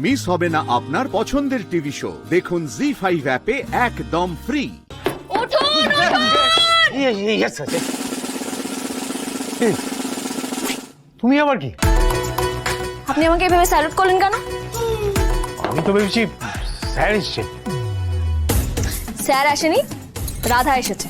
Miss হবে না আপনার পছন্দের টিভি শো। দেখুন জি5 অ্যাপে একদম ফ্রি। তুমি আবার কি? আপনি আমাকে এভাবে স্যালুট করলেন কেন? আমি তো ভেবেছি স্যার এসছে। স্যার আসেনি, রাধা এসেছে।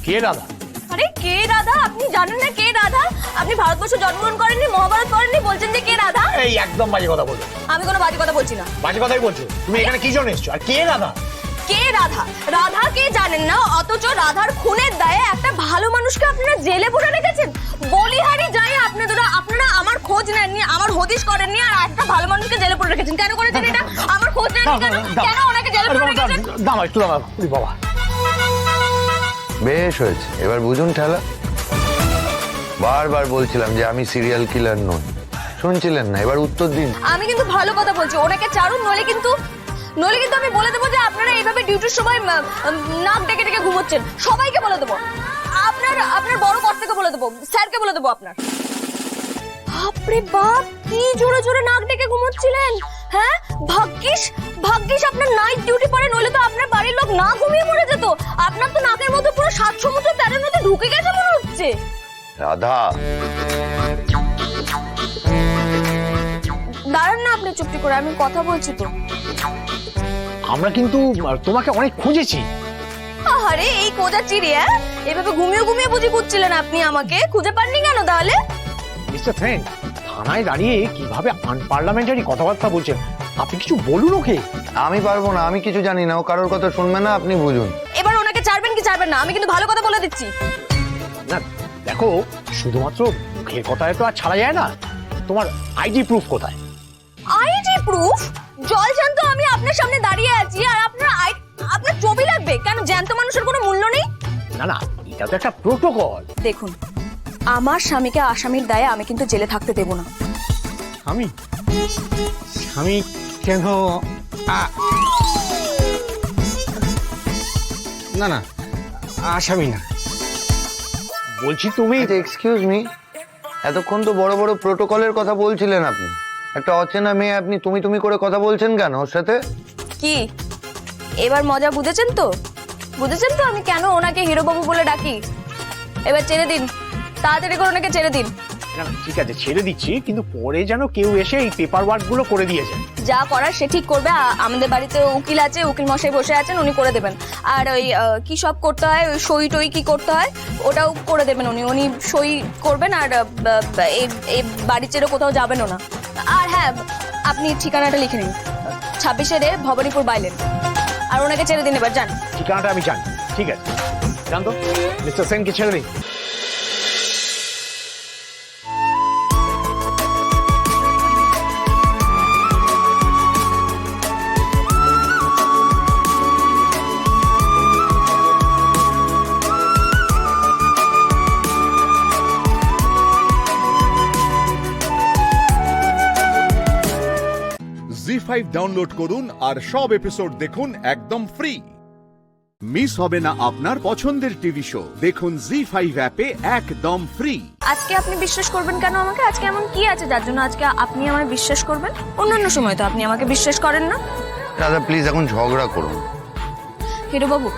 কে রাধা? আরে কে রাধা? আপনি জানেন না কে রাধা? আপনি ভারতবর্ষে জন্মগ্রহণ করেননি, মহাভারত পড়েননি, বলছেন যে কে রাধা? এই একদম বাজে কথা বলছো। আমি কোনো বাজে কথা বলছি না। বাজে কথাই বলছো। তুমি এখানে কি জন্য এসেছো? আর কে রাধা? কে রাধা? রাধা কে জানেন না, অথচ রাধার খুনের দায়ে একটা ভালো মানুষকে আপনারা জেলে পুরে রেখেছেন। বলিহারি যায় আপনারা আমার খোঁজ নেননি, আমার হদিশ করেননি, আর একটা ভালো মানুষকে জেলে পুরে রেখেছেন। কেন করেছেন এটা? আমার খোঁজ নেননি কেন? কেন ওনাকে জেলে পুরে রেখেছেন? দাঁড়াও একটু, দাঁড়াও। ওরে বাবা, বেশ হয়েছে, এবার বুঝুন ঠেলা। বারবার বলছিলাম যে আমি সিরিয়াল কিলার নই, শুনছিলেন না, এবার উত্তর দিন। আমি কিন্তু ভালো কথা বলছি, ওনাকে চারুন, নইলে কিন্তু আমি বলে দেবো যে আপনারা এইভাবে ডিউটির সময় নাক ডেকে ডেকে ঘুমোচ্ছেন। সবাইকে বলে দেবো, আপনার বড় কর্তাকে বলে দেবো, স্যারকে বলে দেবো আপনার। বাপরে বাপ, কি জোরে জোরে নাক ডেকে ঘুমোচ্ছিলেন। হ্যাঁ, ভাগ্যিস আপনার নাইট ডিউটি পড়ে, নইলে তো আপনার বাড়ির লোক না ঘুমিয়ে মরে যেত। আপনার তো নাকের মধ্যে পুরো 7 সমুদ্র তেরের মধ্যে ঢুকে গেছে মনে হচ্ছে। রাধা, দাঁড়ান না আপনি চুপটি করে, আমি কথা বলছি তো। আমরা কিন্তু তোমাকে অনেক খুঁজেছি। আরে এই কোজা চিড়ি, এভাবে ঘুমিয়ে বুঝি খুঁজছিলেন আপনি আমাকে? খুঁজে পাননি কেন তাহলে? মিস্টার সেন, থানায় দাঁড়িয়ে কিভাবে আনপার্লামেন্টারি কথাবার্তা বলছেন? আপনি কিছু বলুন ওকে। আমি পারবো না, আমি কিছু জানি না, ও কারোর কথা শুনবে না, আপনি বুঝুন। এবার ওনাকে ছাড়বেন কি ছাড়বেন না? আমি কিন্তু ভালো কথা বলে দিচ্ছি। না দেখো, শুধুমাত্র মুখের কথায় তো আর ছাড়া যায় না। তোমার আইডি প্রুফ কোথায়? ID proof? জল জ্যান্ত আমি আপনার সামনে দাঁড়িয়ে আছি, আর আপনার ছবি লাগবে কেন? জ্যান্ত মানুষের কোনো মূল্য নেই? না না, এটা তো একটা প্রোটোকল। দেখুন, আমার স্বামীকে আসামির দায়ে আমি কিন্তু জেলে থাকতে দেব না। আমি কেন? না না, আসামি না বলছি। তুমি এক্সকিউজ মি, এতক্ষণ তো বড় বড় প্রোটোকলের কথা বলছিলেন আপনি। একটা অচেনা মেয়ে আপনি তুমি করে কথা বলছেন কেন ওর সাথে? কি এবার মজা বুঝেছেন তো? আমি কেন ওনাকে হিরো বাবু বলে ডাকি? এবার ছেড়ে দিন, তাড়াতাড়ি করে ওনাকে ছেড়ে দিন। না, ঠিক আছে ছেড়ে দিচ্ছি, কিন্তু পরে যেন কেউ এসে এই পেপার ওয়ার্ক গুলো করে দিয়ে যায়। যা করার সে ঠিক করবে। আমাদের বাড়িতে উকিল আছে, উকিল মশাই বসে আছেন, উনি করে দেবেন। আর ওই কি সব করতে হয়, ওই সই টই কি করতে হয়, ওটাও করে দেবেন উনি সই করবেন। আর এই বাড়ি ছেড়ে কোথাও যাবেনও না। আর হ্যাঁ, আপনি ঠিকানাটা লিখে নিন, 26 ভবানীপুর বাইলেন। আর ওনাকে ছেড়ে দিন, এবার যান। ঠিকানাটা আমি জানি, ঠিক আছে জানতো। মিস্টার সেনকে ছেড়ে দিন। জি5 ডাউনলোড করুন আর সব এপিসোড দেখুন একদম ফ্রি। মিস হবে না আপনার পছন্দের টিভি শো। দেখুন জি5 অ্যাপে একদম ফ্রি। আজকে আপনি বিশ্বাস করবেন কেন আমাকে? আজকে এমন কি আছে যার জন্য আজকে আপনি আমায় বিশ্বাস করবেন? অন্যান্য সময় তো আপনি আমাকে বিশ্বাস করেন না। রাধা প্লিজ, এখন ঝগড়া করুন। হিরো বাবু,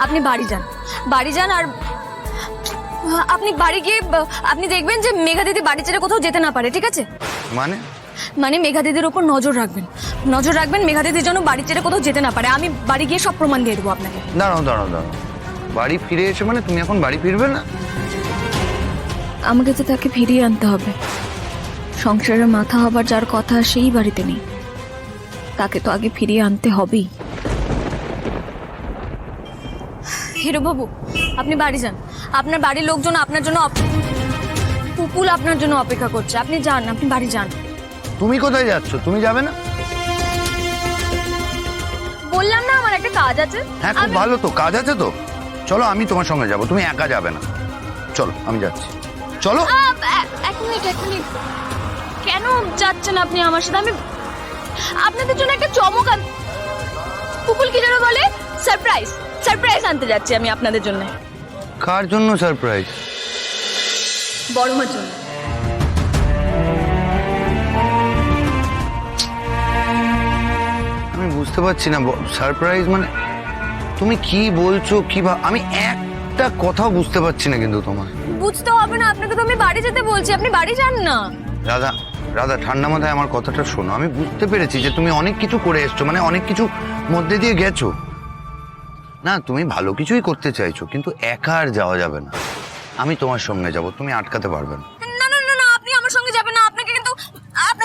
আপনি বাড়ি যান। আর আপনি বাড়ি গিয়ে আপনি দেখবেন যে মেঘা দিদি বাড়ি ছেড়ে কোথাও যেতে না পারে, ঠিক আছে? মানে মেঘা দিদির উপর নজর রাখবেন, মেঘা দিদির জন্য বাড়ি ছেড়ে কোথাও যেতে না পারে। আমি বাড়ি গিয়ে সব প্রমাণ দিয়ে দেবো আপনাকে। দাঁড়াও, বাড়ি ফিরে এসে মানে তুমি এখন বাড়ি ফিরবে না? আমাকে তো তাকে ফিরিয়ে আনতে হবে। সংসারের মাথা হবার যার কথা সেই বাড়িতে নেই, তাকে তো আগে ফিরিয়ে আনতে হবেই। হিরো বাবু, আপনি বাড়ি যান। আপনার বাড়ির লোকজন আপনার জন্য পুপুল আপনার জন্য অপেক্ষা করছে। আপনি যান, আপনি বাড়ি যান। তুমি কোথায় যাচ্ছ? তুমি যাবে না? বললাম না আমার একটা কাজ আছে। হ্যাঁ, খুব ভালো তো, কাজ আছে তো। চলো, আমি তোমার সঙ্গে যাব, তুমি একা যাবে না। চলো, আমি যাচ্ছি, চলো। এক মিনিট, কেন যাচ্ছেন আপনি আমার সাথে? আমি আপনাদের জন্য একটা চমক পুপুল কি যেন বলে, সারপ্রাইজ আনতে যাচ্ছি আমি আপনাদের জন্য। কার জন্য সারপ্রাইজ? বড় মার জন্য। বুঝতে পারছি না সারপ্রাইজ মানে তুমি কি বলছো আমি একটা কথাও বুঝতে পারছি না কিন্তু তোমার। বুঝতে হবে না, আপনাকে তো আমি বাড়ি যেতে বলছি, আপনি বাড়ি যান না। রাধা রাধা ঠান্ডা মাথায় আমার কথাটা শোনো। আমি বুঝতে পেরেছি যে তুমি অনেক কিছু করে এসছো, মানে অনেক কিছু মধ্যে দিয়ে গেছো। না তুমি ভালো কিছুই করতে চাইছো, কিন্তু একা আর যাওয়া যাবে না। আমি তোমার সঙ্গে যাব, তুমি আটকাতে পারবে না। না না না না, আপনি আমার সঙ্গে যাবেন না, আপনাকে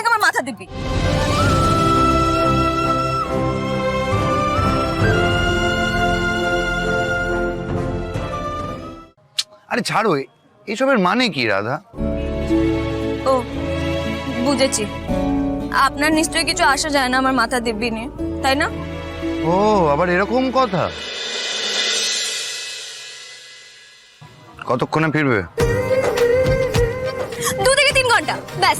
আমার মাথা দিবি। আরে ছাড়ো, এইসবের মানে কি রাধা? ও বুঝেছি, আপনার নিশ্চয়ই কিছু আসা যায় না আমার মাথা দিব্যি নিয়ে, তাই না? ও আবার এরকম কথা। কতক্ষণে ফিরবে? 2 থেকে 3 ঘন্টা ব্যাস।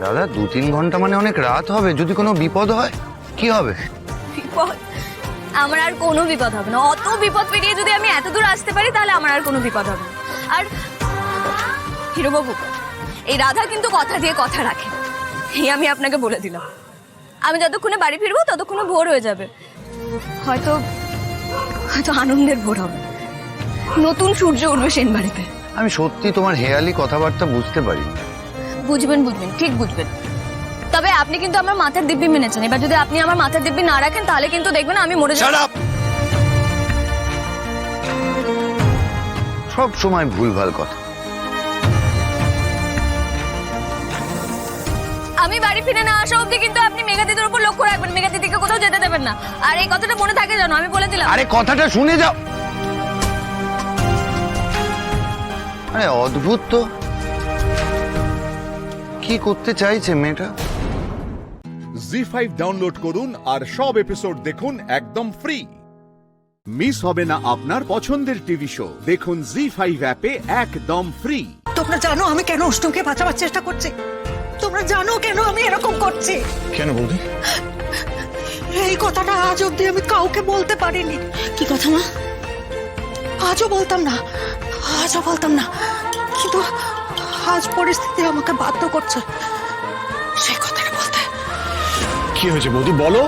দাদা 2-3 ঘন্টা মানে অনেক রাত হবে। যদি কোনো বিপদ হয় কি হবে? বিপদ? আমার আর কোনো বিপদ হবে না। অত বিপদ পেরিয়ে যদি আমি এত দূর আসতে পারি তাহলে আমার আর কোনো বিপদ হবে না। আর হিরোবাবু, এই রাধা কিন্তু কথা দিয়ে কথা রাখে, এই আমি আপনাকে বলে দিলাম। আমি যতক্ষণে বাড়ি ফিরবো ততক্ষণে ভোর হয়ে যাবে, হয়তো হয়তো আনন্দের ভোর হবে, নতুন সূর্য উঠবে সেন বাড়িতে। আমি সত্যি তোমার হেয়ালি কথাবার্তা বুঝতে পারি। বুঝবেন বুঝবেন, ঠিক বুঝবেন। তবে আপনি কিন্তু আমার মাথার দিব্যি মেনেছেন। এবার যদি আপনি আমার মাথার দিব্যি না রাখেন তাহলে কিন্তু দেখবেন আমি মরে যাব। সব সময় ভুলভাল কথা। আমি বাড়ি ফিরে না আসা অবধি কিন্তু আপনি মেঘা দিদির উপর লক্ষ্য রাখবেন, মেঘা দিদিকে কোথাও যেতে দেবেন না। আর এই কথাটা মনে থাকে জানো, আমি বলে দিলাম। আরে কথাটা শুনে যাও। আরে অদ্ভুত তো, কি করতে চাইছে মেয়েটা? জি5 ডাউনলোড করুন আর সব এপিসোড দেখুন একদম ফ্রি। মিস হবে না আপনার পছন্দের টিভি শো। দেখুন জি5 অ্যাপে একদম ফ্রি। তোমরা জানো আমি কেন অষ্টমকে বাঁচাবার চেষ্টা করছি? তোমরা জানো কেন আমি এরকম করছি? কেন বৌদি? এই কথাটা আজ অব্দি আমি কাউকে বলতে পারিনি। কি কথা মা? আজও বলতাম না, কিন্তু আজ পরিস্থিতি আমাকে বাধ্য করছে সেই কথাটা বলতে। কি হয়েছে বৌদি, বলো।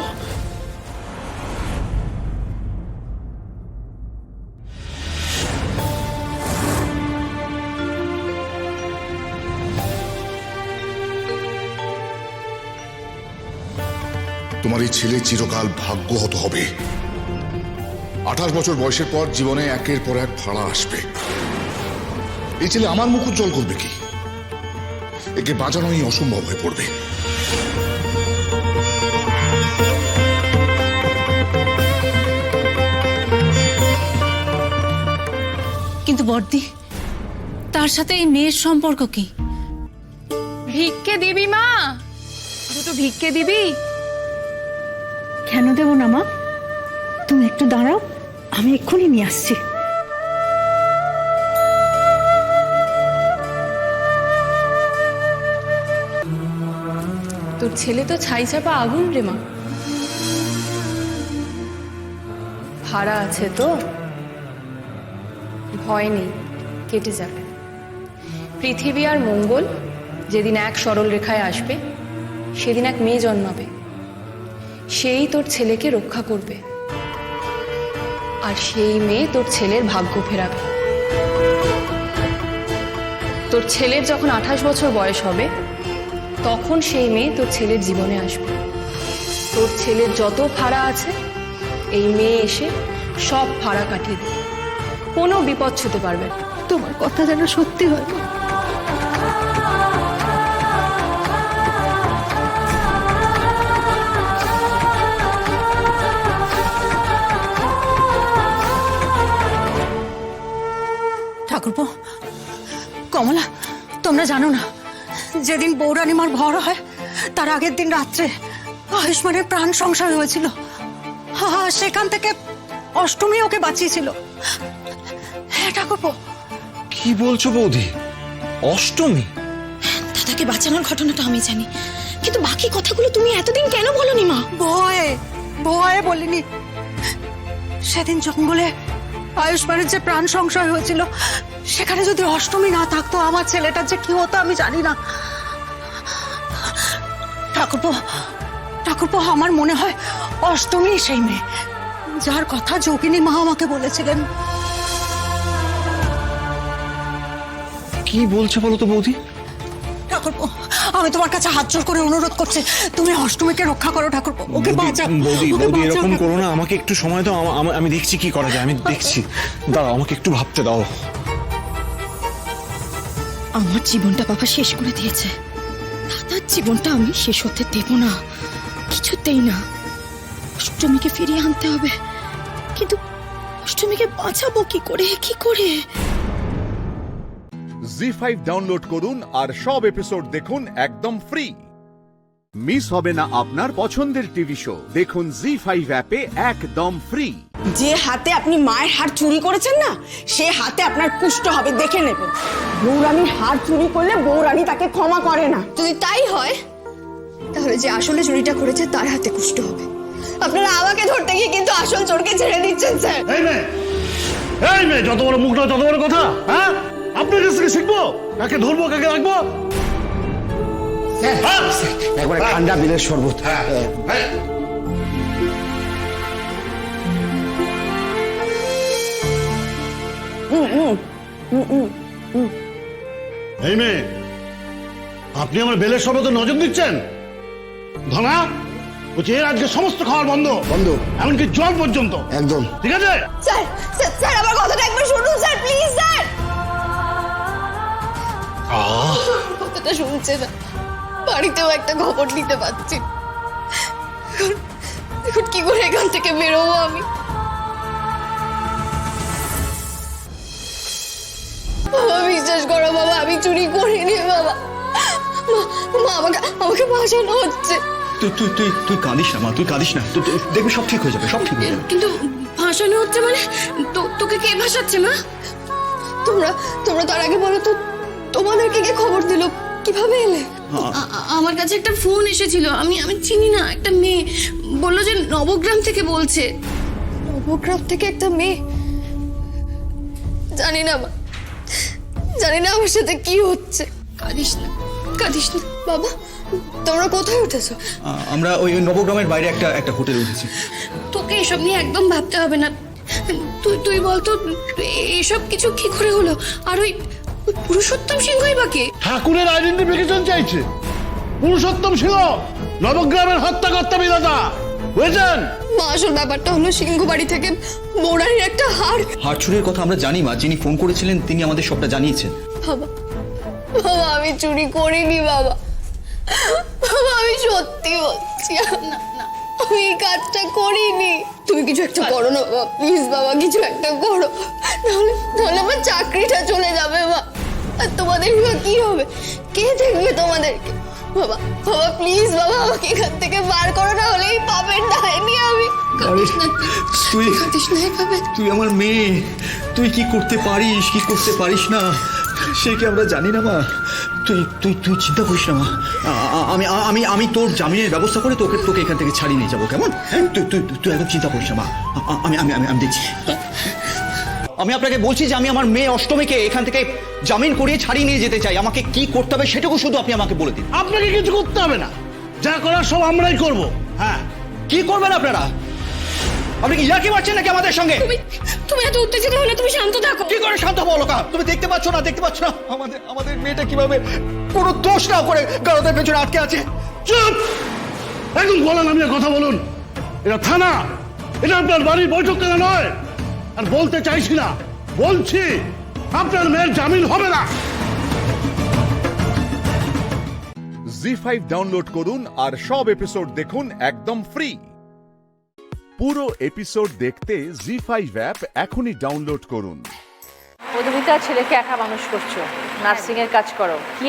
তোমার এই ছেলে চিরকাল ভাগ্যহত হবে। 28 বছর বয়সের পর জীবনে একের পর এক ফাড়া আসবে। এই ছেলে আমার মুখ উজ্জ্বল করবে কি? একে বাঁচানোই অসম্ভব হয়ে পড়বে। কিন্তু বর্দি, তার সাথে এই মেয়ের সম্পর্ক কি? ভিক্ষে দিবি মা? দুটো ভিক্ষে দিবি? কেন দেব না মা? তুমি একটু দাঁড়াও, আমি এক্ষুনি নিয়ে আসছি। তোর ছেলে তো ছাই চাপা আগুন রে মা। ভাড়া আছে তো, ভয় নেই, কেটে যাবে। পৃথিবী আর মঙ্গল যেদিন এক সরল রেখায় আসবে সেদিন এক মেয়ে জন্মাবে, সেই তোর ছেলেকে রক্ষা করবে, আর সেই মেয়ে তোর ছেলের ভাগ্য ফেরাবে। তোর ছেলের যখন 28 বছর বয়স হবে তখন সেই মেয়ে তোর ছেলের জীবনে আসবে। তোর ছেলের যত ফাড়া আছে এই মেয়ে এসে সব ফাড়া কাটিয়ে দেবে, কোনো বিপদ ছুতে পারবে না। তোমার কথা যেন সত্যি হয়। ঠাকুরপো, কমলা, তোমরা জানো না যেদিন বৌরানিমার ভর হয় তার আগের দিন রাত্রে আয়ুষ্মানের প্রাণ সংশয় হয়েছিল। সেখান থেকে অষ্টমী ওকে বাঁচিয়েছিল। হ্যাঁ ঠাকুরপো। কি বলছো বৌদি? অষ্টমী? দাদাকে বাঁচানোর ঘটনাটা আমি জানি, কিন্তু বাকি কথাগুলো তুমি এতদিন কেন বলনি মা? ভয়ে বলিনি। সেদিন জঙ্গলে আয়ুষ্মানের যে প্রাণ সংশয় হয়েছিল সেখানে যদি অষ্টমী না থাকতো আমার ছেলেটার যে কি হতো আমি জানি না। ঠাকুরপো, ঠাকুরপো আমার মনে হয় অষ্টমী সেই মেয়ে যার কথা যোগিনী মা আমাকে বলেছিলেন। কি বলছো বলো তো বৌদি? ঠাকুরপো আমি তোমার কাছে হাত জোর করে অনুরোধ করছি, তুমি অষ্টমীকে রক্ষা করো ঠাকুরপো, ওকে বাঁচাও। বৌদি ওকে বৌদি বাঁচাও, এরকম ঠাকুরপো। করো না, আমাকে একটু সময় দাও, আমি দেখছি কি করা যায়, আমি দেখছি। দাঁড়াও, আমাকে একটু ভাবতে দাও। আমার জীবনটা বাবা শেষ করে দিয়েছে, দাদার জীবনটা আমি শেষ হতে দেব না, কিছুতেই না। অষ্টমীকে ফিরিয়ে আনতে হবে, কিন্তু অষ্টমীকে বাঁচাবো কি করে, কি করে? জি5 ডাউনলোড করুন আর সব এপিসোড দেখুন একদম ফ্রি। মিস হবে না আপনার পছন্দের টিভি শো, দেখুন জি5 অ্যাপে একদম ফ্রি। যে হাতে আপনি মায়ের হার চুরি করেছেন না, সে হাতে আপনার কুষ্ঠ হবে, দেখে নেবেন। বৌরানীর হার চুরি করলে বৌরানী তাকে ক্ষমা করে না। যদি তাই হয় তাহলে যে আসলে চুরিটা করেছে তার হাতে কুষ্ঠ হবে। আপনারা আমাকে ধরতে গিয়ে কিন্তু আসল চোরকে ছেড়ে দিচ্ছেন স্যার। এই মেয়ে যত বড় মুখ না তত বড় কথা। হ্যাঁ, আপনার কাছ থেকে শিখবো কাকে ধরবো কাকে রাখবো। একবারে ঠান্ডা বিলের শরবত। এই মেয়ে, আপনি আমার বেলের শরবতে নজর দিচ্ছেন? ধনা বলছি এর আজকে সমস্ত খাবার বন্ধ বন্ধ, এমনকি জল পর্যন্ত একদম। ঠিক আছে? স্যার স্যার স্যার আমার কথাটা একবার শুনুন স্যার, প্লিজ স্যার। কথাটা শুনছে না, বাড়িতেও একটা খবর নিতে পারছি না। এখন কি করে এখান থেকে বেরোবো আমি? বাবা বিশ্বাস করো বাবা, আমি চুরি করিনি বাবা। মা আমাকে আমাকে বাঁচানো হচ্ছে। তুই কাঁদিস না মা, তুই কাঁদিস না, দেখবি সব ঠিক হয়ে যাবে, সব ঠিক হয়ে যাবে। কিন্তু ভাসানো হচ্ছে মানে তোকে কে ভাসাচ্ছে মা? তোমরা তোমরা তার আগে বলো তো, তোমাদেরকে কে খবর দিল, কিভাবে এলে? আমার কাছে একটা ফোন এসেছিল, আমি চিনি না, একটা মেয়ে বললো যে নবগ্রাম থেকে বলছে। নবগ্রাম থেকে একটা মেয়ে? জানি না মা, জানি না আমার সাথে কি হচ্ছে। কাঁদিস না, কাঁদিস না বাবা। তোমরা কোথায় উঠেছো? আমরা ওই নবগ্রামের বাইরে একটা হোটেলে উঠেছি। তোকে এসব নিয়ে একদম ভাবতে হবে না। তুই বলতো এসব কিছু কি করে হলো? আর ওই পুরুষোত্তম সিংহই বা কে? ঠাকুরের আইডেন্টিফিকেশন চাইছে। পুরুষোত্তম সিংহ নবগ্রামের হত্যাকর্তা বিধাতা, বুঝেছেন? মা আসল ব্যাপারটা হলো সিংহ বাড়ি থেকে বৌরানির একটা হার চুরির কথা আমরা জানি মা, যিনি ফোন করেছিলেন তিনি আমাদের সবটা জানিয়েছেন। বাবা, বাবা আমি চুরি করিনি বাবা। বাবা আমি সত্যি বলছি, না না আমি এই কাজটা করিনি। তুমি কিছু একটা করো না বাবা, প্লিজ বাবা কিছু একটা করো, নাহলে নাহলে আমার চাকরিটা চলে যাবে মা। আর তোমাদের কি হবে, কে দেখবে তোমাদেরকে? বাবা বাবা প্লিজ বাবা আমাকে এখান থেকে বার করো, না হলে এই পাপের দায়নি আমি। কাঁদিস না তুই, কাঁদিস না এভাবে। তুই আমার মেয়ে, তুই কি করতে পারিস কি করতে পারিস না সে কি আমরা জানি না মা। তুই তুই তুই চিন্তা করিস না মা, আমি আমি আমি তোর জামিনের ব্যবস্থা করে তোকে এখান থেকে ছাড়িয়ে নিয়ে যাবো, কেমন? তুই তুই তুই একদম চিন্তা করিস না মা, আমি আমি আমি আমি দেখছি। আমি আপনাকে বলছি যে আমি আমার মেয়ে অষ্টমীকে এখান থেকে জামিন করিয়ে ছাড়িয়ে নিয়ে যেতে চাই। আমাকে কি করতে হবে সেটুকু শুধু আপনি আমাকে বলে দিন। আপনাকে কিছু করতে হবে না, যা করার সব আমরাই করব। হ্যাঁ, কি করবেন আপনারা? আপনি কি ইয়ার্কি মারছেন নাকি আমাদের সঙ্গে? তুমি এত উত্তেজিত হলে তুমি শান্ত থাকো। কি করে শান্ত বলো কা? তুমি দেখতে পাচ্ছ না আমাদের আমাদের মেয়েটা কিভাবে কোনো দোষ না করে গারদের পেছনে আটকে আছে। চুপ, একদম বলেন আমি কথা বলুন। এটা থানা, এটা আপনার বাড়ির বৈঠক কেন নয়। আর বলতে চাইছি না, বলছি আপনার মেয়ের জামিন হবে না। জি5 ডাউনলোড করুন আর সব এপিসোড দেখুন একদম ফ্রি। পুরো এপিসোড দেখতে জি5 অ্যাপ এখনই ডাউনলোড করুন। মধুমিতা ছেলেকে একা মানুষ করছো, নার্সিং এর কাজ করো, কি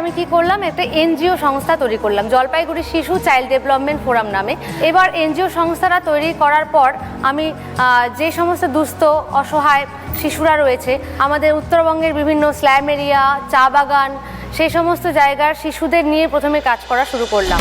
আমি কি করলাম, একটা এনজিও সংস্থা তৈরি করলাম, জলপাইগুড়ি শিশু চাইল্ড ডেভেলপমেন্ট ফোরাম নামে। এবার এনজিও সংস্থাটা তৈরি করার পর আমি যে সমস্ত দুস্থ অসহায় শিশুরা রয়েছে আমাদের উত্তরবঙ্গের বিভিন্ন স্ল্যাম এরিয়া, চা বাগান, সেই সমস্ত জায়গার শিশুদের নিয়ে প্রথমে কাজ করা শুরু করলাম।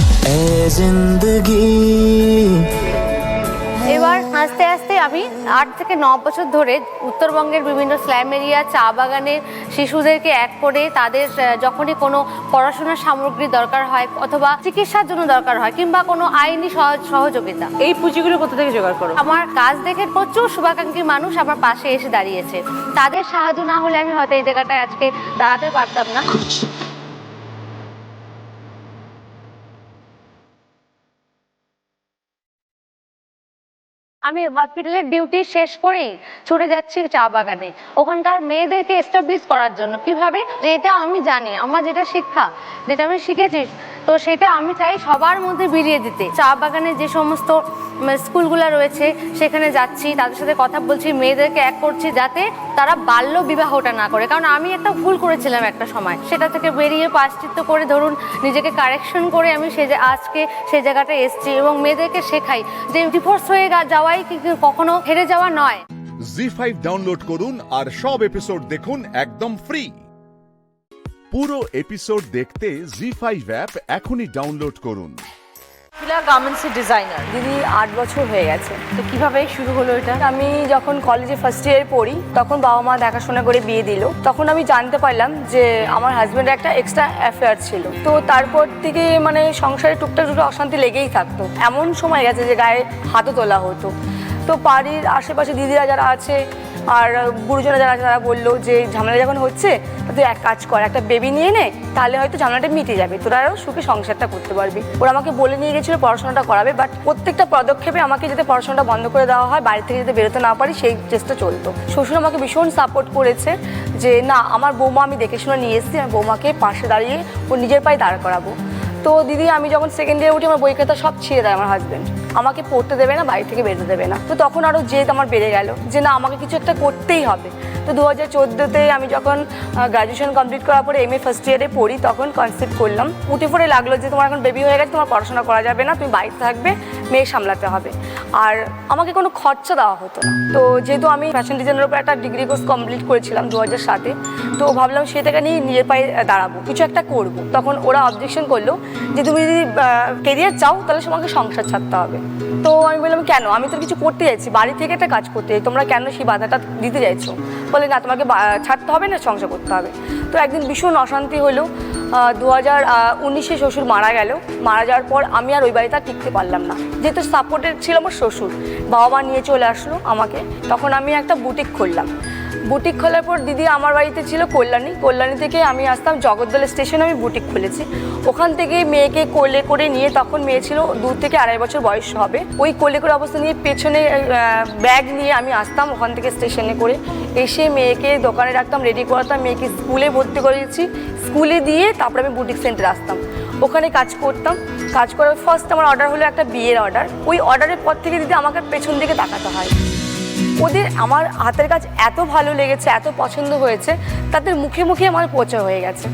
এবার আস্তে আস্তে আমি 8 থেকে 9 বছর ধরে উত্তরবঙ্গের বিভিন্ন স্ল্যাম এরিয়া, চা বাগানের শিশুদেরকে এক করে তাদের যখনই কোনো পড়াশোনার সামগ্রী দরকার হয় অথবা চিকিৎসার জন্য দরকার হয় কিংবা কোনো আইনি সহযোগিতা, এই পুঁজিগুলো কোথা থেকে জোগাড় করো? আমার কাজ দেখে প্রচুর শুভাকাঙ্ক্ষী মানুষ আমার পাশে এসে দাঁড়িয়েছে। তাদের সাহায্য না হলে আমি হয়তো এই জায়গাটায় আজকে দাঁড়াতে পারতাম না। আমি হসপিটালের ডিউটি শেষ করেই ছুটে যাচ্ছি চা বাগানে, ওখানকার মেয়েদেরকে এস্টাবলিশ করার জন্য। কিভাবে? যেটা আমি জানি, আমার যেটা শিক্ষা, যেটা আমি শিখেছি, তো সেটা আমি চাই সবার মধ্যে বিলিয়ে দিতে। চা বাগানে যে সমস্ত স্কুলগুলো রয়েছে সেখানে যাচ্ছি, তাদের সাথে কথা বলছি, মেয়েদেরকে এক করছি যাতে তারা বাল্য বিবাহটা না করে। কারণ আমি একটা ভুল করেছিলাম একটা সময়, সেটা থেকে বেরিয়ে প্রায়শ্চিত্ত করে ধরুন নিজেকে কারেকশন করে আমি আজকে সেই জায়গাটা এসেছি এবং মেয়েদেরকে শেখাই যে ডিভোর্স হয়ে যাওয়াই কখনো হেরে যাওয়া নয়। জি5 ডাউনলোড করুন আর সব এপিসোড দেখুন একদম ফ্রি। পুরো এপিসোড দেখতে জি5 অ্যাপ এখনই ডাউনলোড করুন। গার্মেন্টসের ডিজাইনার দিদি 8 বছর হয়ে গেছে। তো কিভাবে শুরু হলো এটা? আমি যখন কলেজে ফার্স্ট ইয়ারে পড়ি তখন বাবা মা দেখাশোনা করে বিয়ে দিল। তখন আমি জানতে পারলাম যে আমার হাজব্যান্ডের একটা এক্সট্রা অ্যাফেয়ার ছিল। তো তারপর থেকে মানে সংসারে টুকটাক অশান্তি লেগেই থাকতো। এমন সময় গেছে যে গায়ে হাতও তোলা হতো। তো বাড়ির আশেপাশে দিদিরা যারা আছে আর গুরুজনরা যারা আছে তারা বললো যে ঝামেলা যখন হচ্ছে তুই এক কাজ কর, একটা বেবি নিয়ে নে, তাহলে হয়তো ঝামেলাটা মিটে যাবে, তোরা আরও সুখে সংসারটা করতে পারবি। ওরা আমাকে বলে নিয়ে গেছিলো পড়াশোনাটা করাবে, বাট প্রত্যেকটা পদক্ষেপে আমাকে যাতে পড়াশোনাটা বন্ধ করে দেওয়া হয়, বাড়ি থেকে যাতে বেরোতে না পারি সেই চেষ্টা চলতো। শ্বশুর আমাকে ভীষণ সাপোর্ট করেছে যে না, আমার বৌমা আমি দেখে শুনে নিয়ে এসেছি, আমার বৌমাকে পাশে দাঁড়িয়ে ওর নিজের পায়ে দাঁড় করাবো। তো দিদি আমি যখন সেকেন্ড ইয়ারে উঠি আমার বই খাতা সব ছিঁড়ে দেয় আমার হাজব্যান্ড, আমাকে পড়তে দেবে না, বাড়ি থেকে বেরোতে দেবে না। তো তখন আরও জেদ আমার বেড়ে গেল যে না, আমাকে কিছু একটা করতেই হবে। তো 2014-তে আমি যখন গ্র্যাজুয়েশন কমপ্লিট করার পরে MA ফার্স্ট ইয়ারে পড়ি তখন কনসেপ্ট করলাম। উঠে পড়ে লাগলো যে তোমার এখন বেবি হয়ে গেছে, তোমার পড়াশোনা করা যাবে না, তুমি বাড়িতে থাকবে, মেয়ে সামলাতে হবে, আর আমাকে কোনো খরচা দেওয়া হতো না। তো যেহেতু আমি ফ্যাশন ডিজাইনের উপর একটা ডিগ্রি কোর্স কমপ্লিট করেছিলাম 2007-এ, তো ভাবলাম সেটাকে নিয়ে নিজের পায়ে দাঁড়াবো, কিছু একটা করব। তখন ওরা অবজেকশন করলো যে তুমি যদি কেরিয়ার চাও তাহলে তোমাকে সংসার ছাড়তে হবে। তো আমি বললাম কেন, আমি তো কিছু করতে চাইছি, বাড়ি থেকে একটা কাজ করতে চাই, তোমরা কেন সেই বাধাটা দিতে চাইছো? বলে না, তোমাকে ছাড়তে হবে না, সংসার করতে হবে। তো একদিন ভীষণ অশান্তি হলো। 2019-এ শ্বশুর মারা গেল। মারা যাওয়ার পর আমি আর ওই বাড়িতে আর টিকতে পারলাম না, যেহেতু সাপোর্টেড ছিল আমার শ্বশুর। বাবা মা নিয়ে চলে আসলো আমাকে। তখন আমি একটা বুটিক খুললাম। বুটিক খোলার পর দিদি আমার বাড়িতে ছিল কল্যাণী থেকে আমি আসতাম জগদ্দল স্টেশনে, আমি বুটিক খুলেছি। ওখান থেকে মেয়েকে কোলে করে নিয়ে, তখন মেয়ে ছিল 2 থেকে 2.5 বছর বয়স হবে, ওই কোলে করে অবস্থা নিয়ে পেছনে ব্যাগ নিয়ে আমি আসতাম ওখান থেকে স্টেশনে করে, এসে মেয়েকে দোকানে রাখতাম, রেডি করাতাম, মেয়েকে স্কুলে ভর্তি করেছি, স্কুলে দিয়ে তারপরে আমি বুটিক সেন্টারে আসতাম, ওখানে কাজ করতাম। কাজ করার ফার্স্ট আমার অর্ডার হলো একটা বিয়ের অর্ডার। ওই অর্ডারের পর থেকে দিদি আমাকে পেছন দিকে তাকাতে হয়। ওদের আমার হাতের কাজ এত ভালো লেগেছে, এত পছন্দ হয়েছে, তাদের মুখে মুখে আমার পৌঁছা হয়ে গেছে।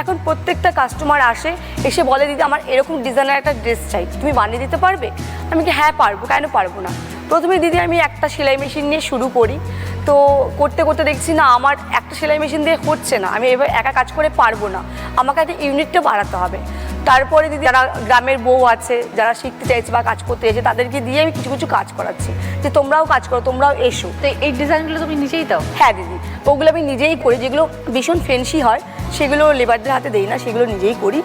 এখন প্রত্যেকটা কাস্টমার আসে, এসে বলে দিদি আমার এরকম ডিজাইনের একটা ড্রেস চাই, তুমি বানিয়ে দিতে পারবে? আমি কি হ্যাঁ পারবো, কেন পারবো না। প্রথমে দিদি আমি একটা সেলাই মেশিন নিয়ে শুরু করি। তো করতে করতে দেখছি না, আমার একটা সেলাই মেশিন দিয়ে হচ্ছে না, আমি এবার একা কাজ করে পারবো না, আমাকে একটা ইউনিটটা বাড়াতে হবে। তারপরে দিদি যারা গ্রামের বউ আছে, যারা শিখতে চাইছে বা কাজ করতে চাইছে, তাদেরকে দিয়ে আমি কিছু কিছু কাজ করাচ্ছি যে তোমরাও কাজ করো, তোমরাও এসো। তো এই ডিজাইনগুলো তুমি নিজেই দাও? হ্যাঁ দিদি, ওগুলো আমি নিজেই করি। যেগুলো ভীষণ ফ্যান্সি হয় সেগুলো লেবারদের হাতে দেই না, সেগুলো নিজেই করি,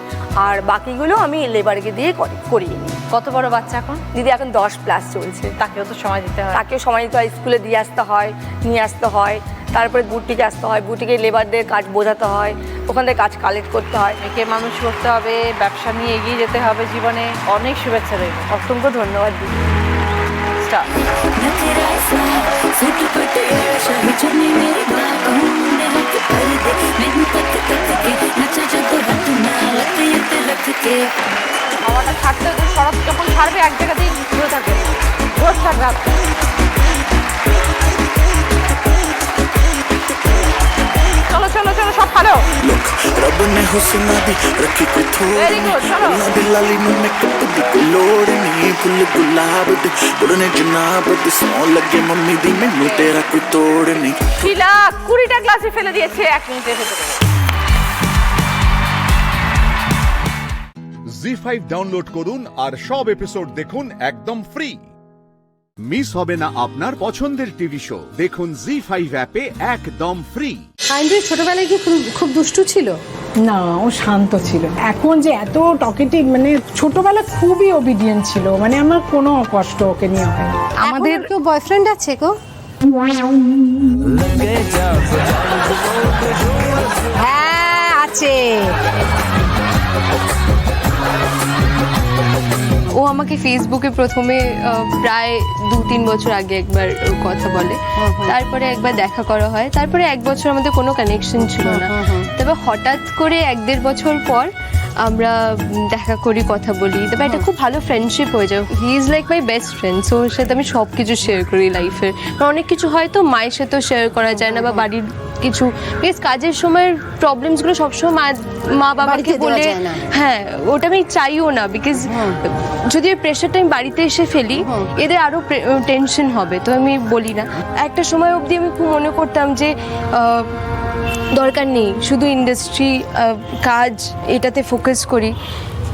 আর বাকিগুলো আমি লেবারকে দিয়ে করিয়ে নিই। কত বড় বাচ্চা এখন? দিদি এখন 10+ চলছে। তাকেও তো সময় দিতে হয়। তাকেও সময় দিতে হয়, স্কুলে দিয়ে আসতে হয়, নিয়ে আসতে হয়, তারপরে বুটিকে আসতে হয়, বুটিকে লেবারদের কাজ বোঝাতে হয়, ওখান থেকে কাজ কালেক্ট করতে হয়, মেয়েকে মানুষ করতে হবে, ব্যবসা নিয়ে এগিয়ে যেতে হবে জীবনে। অনেক শুভেচ্ছা রইল। অসংখ্য ধন্যবাদ দিদি। খাওয়াটা ছাড়তে শরৎ যখন ছাড়বে এক জায়গাতেই ঘুরে থাকবে, রোজ থাকবে। চলো চলো চলো সব ভালো Look, रब ने हुस्न दी रखी कोई थोड़ी Very good, चलो। ना दिलाली नु मेकअप दी कोई लोड़ नहीं फुल गुलाब दे उड़ने जनाब दे सौ लगे मम्मी दी मैनू तेरा कोई तोड़ नहीं শিলা 20টা গ্লাসে ফেলে দিয়েছে 1 মিনিটের ভেতরে জি5 ডাউনলোড করুন আর সব এপিসোড দেখুন একদম ফ্রি। মিস হবে না আপনার পছন্দের টিভি শো, দেখুন জি5 অ্যাপে একদম ফ্রি। আইন্দ্র ছোটবেলায় কি খুব দুষ্টু ছিল? না, ও শান্ত ছিল। এখন যে এত টকেটিভ, মানে ছোটবেলা খুবই ওবিডিয়েন্ট ছিল, মানে আমার কোনো কষ্ট ওকে নিয়ে হয় না। আমাদের কেউ বয়ফ্রেন্ড আছে গো? হ্যাঁ আছে। ও আমাকে ফেসবুকে প্রথমে প্রায় 2-3 বছর আগে একবার কথা বলে, তারপরে একবার দেখা করা হয়, তারপরে 1 বছর আমাদের কোনো কানেকশন ছিল না। তবে হঠাৎ করে 1-1.5 বছর পর আমরা দেখা করি, কথা বলি, তবে একটা খুব ভালো ফ্রেন্ডশিপ হয়ে যায়। He is like my best friend. So ওর সাথে আমি সব কিছু শেয়ার করি লাইফের। অনেক কিছু হয়তো মায়ের সাথেও শেয়ার করা যায় না, বা বাড়ির কিছু, বিকজ কাজের সময়ের প্রবলেমসগুলো সবসময় মা বাবাকে বলে, হ্যাঁ ওটা আমি চাইও না, বিকজ যদি ওই প্রেশারটা আমি বাড়িতে এসে ফেলি এদের আরও টেনশন হবে, তো আমি বলি না। একটা সময় অবধি আমি খুব মনে করতাম যে দরকার নেই, শুধু ইন্ডাস্ট্রি কাজ এটাতে ফোকাস করি,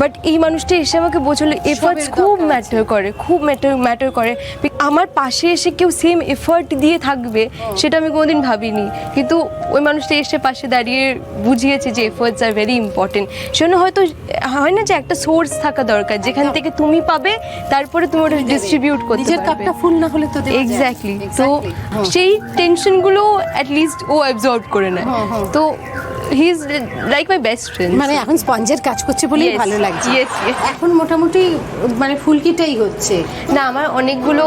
বাট এই মানুষটা এসে আমাকে বোঝালো এফার্টস খুব ম্যাটার করে, খুব ম্যাটার করে। আমার পাশে এসে কেউ সেম এফার্ট দিয়ে থাকবে সেটা আমি কোনোদিন ভাবিনি, কিন্তু ওই মানুষটা এসে পাশে দাঁড়িয়ে বুঝিয়েছে যে এফার্টস আর ভেরি ইম্পর্টেন্ট। সেজন্য হয়তো হয় না যে একটা সোর্স থাকা দরকার যেখান থেকে তুমি পাবে, তারপরে তুমি ওটা ডিস্ট্রিবিউট করতে পারবে। নিজের কাপটা ফুল না হলে তো এক্স্যাক্টলি। তো সেই টেনশনগুলো অ্যাটলিস্ট ও অ্যাবজর্ব করে নেয়। তো হি is like my best friend. মানে এখন স্পঞ্জের কাজ করছে বলেই ভালো লাগছে। এখন মোটামুটি মানে ফুলকিটাই হচ্ছে না, আমার অনেকগুলো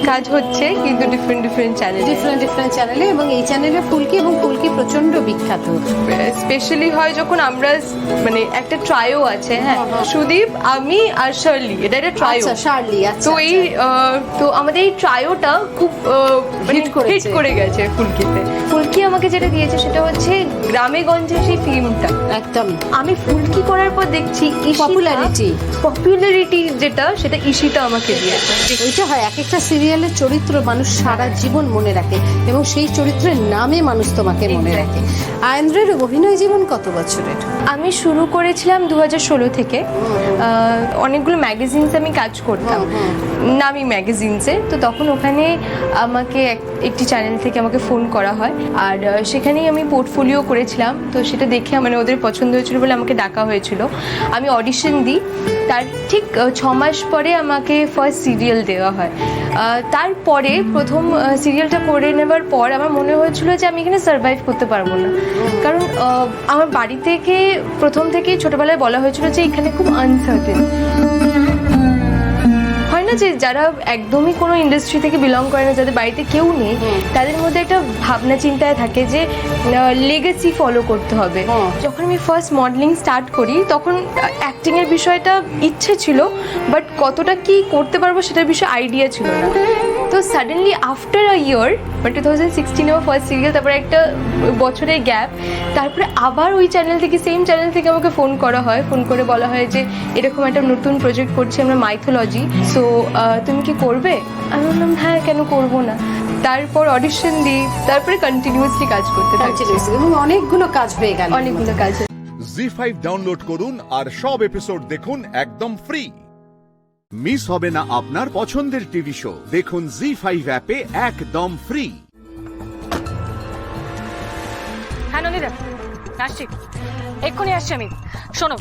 কাজ হচ্ছে, কিন্তু ডিফারেন্ট চ্যানেলে, এবং এই চ্যানেলে ফুলকি এবং ফুলকি প্রচন্ড বিখ্যাত। স্পেশালি হয় যখন আমরা মানে একটা ট্রায়ো আছে, হ্যাঁ, সুদীপ, আমি আর শার্লি, এটা একটা ট্রায়ো। শার্লি, তো এই তো আমাদের এই ট্রায়োটা খুব হিট করে গেছে ফুলকিতে। ফুলকি আমাকে যেটা দিয়েছে সেটা হচ্ছে গ্রামে গঞ্জে সেই ফিল্মটা। একদম আমি ফুলকি করার পর দেখছি পপুলারিটি যেটা, সেটা ঈশিতা আমাকে দিয়েছে। ওইটা হয় এক একটা সিরিয়ালের চরিত্র মানুষ সারা জীবন মনে রাখে, এবং সেই চরিত্রের নামে মানুষ তোমাকে মনে রাখে। আয়েন্দ্রের অভিনয় জীবন কত বছরের? আমি শুরু করেছিলাম 2016 থেকে। অনেকগুলো ম্যাগাজিনসে আমি কাজ করতাম, নামি ম্যাগাজিনসে। তো তখন ওখানে আমাকে একটি চ্যানেল থেকে আমাকে ফোন করা হয়, আর সেখানেই আমি পোর্টফোলিও করেছিলাম। তো সেটা দেখে মানে ওদের পছন্দ হয়েছিল বলে আমাকে ডাকা হয়েছিল। আমি অডিশন দিই, তার ঠিক 6 মাস পরে আমাকে ফার্স্ট সিরিয়াল দেওয়া হয়। তারপরে প্রথম সিরিয়ালটা করে নেবার পর আমার মনে হয়েছিল যে আমি এখানে সার্ভাইভ করতে পারবো না, কারণ আমার বাড়ি থেকে প্রথম থেকেই ছোটোবেলায় বলা হয়েছিল যে এখানে খুব আনসার্টেন। হয় না যে যারা একদমই কোনো ইন্ডাস্ট্রি থেকে বিলং করে না, যাদের বাড়িতে কেউ নেই, তাদের মধ্যে একটা ভাবনা চিন্তায় থাকে যে লেগেসি ফলো করতে হবে। যখন আমি ফার্স্ট মডেলিং স্টার্ট করি তখন অ্যাক্টিংয়ের বিষয়টা ইচ্ছে ছিল, বাট কতটা কি করতে পারবো সেটার বিষয়ে আইডিয়া ছিল না। তো সাডেনলি আফটার আ ইয়ার, মানে 2016 আমার ফার্স্ট সিরিয়াল, তারপরে একটা বছরের গ্যাপ, তারপরে আবার ওই চ্যানেল থেকে, সেম চ্যানেল থেকে আমাকে ফোন করা হয়। ফোন করে বলা হয় যে এরকম একটা নতুন প্রজেক্ট করছি আমরা, মাইথোলজি, সো তুমি কি করবে? আমি বললাম হ্যাঁ, কেন করবো না। তারপর অডিশন দিই, তারপরে কন্টিনিউয়াসলি কাজ করতে থাকি, এবং অনেকগুলো কাজ হয়ে গেল। অনেকগুলো কাজ। জি5 ডাউনলোড করুন আর সব এপিসোড দেখুন একদম ফ্রি। মিস হবে না আপনার পছন্দের টিভি শো, দেখুন জি5 অ্যাপে একদম ফ্রি। হ্যাঁ নন্দিতা, আসছি, এক্ষুনি আসছি আমি। শোনো,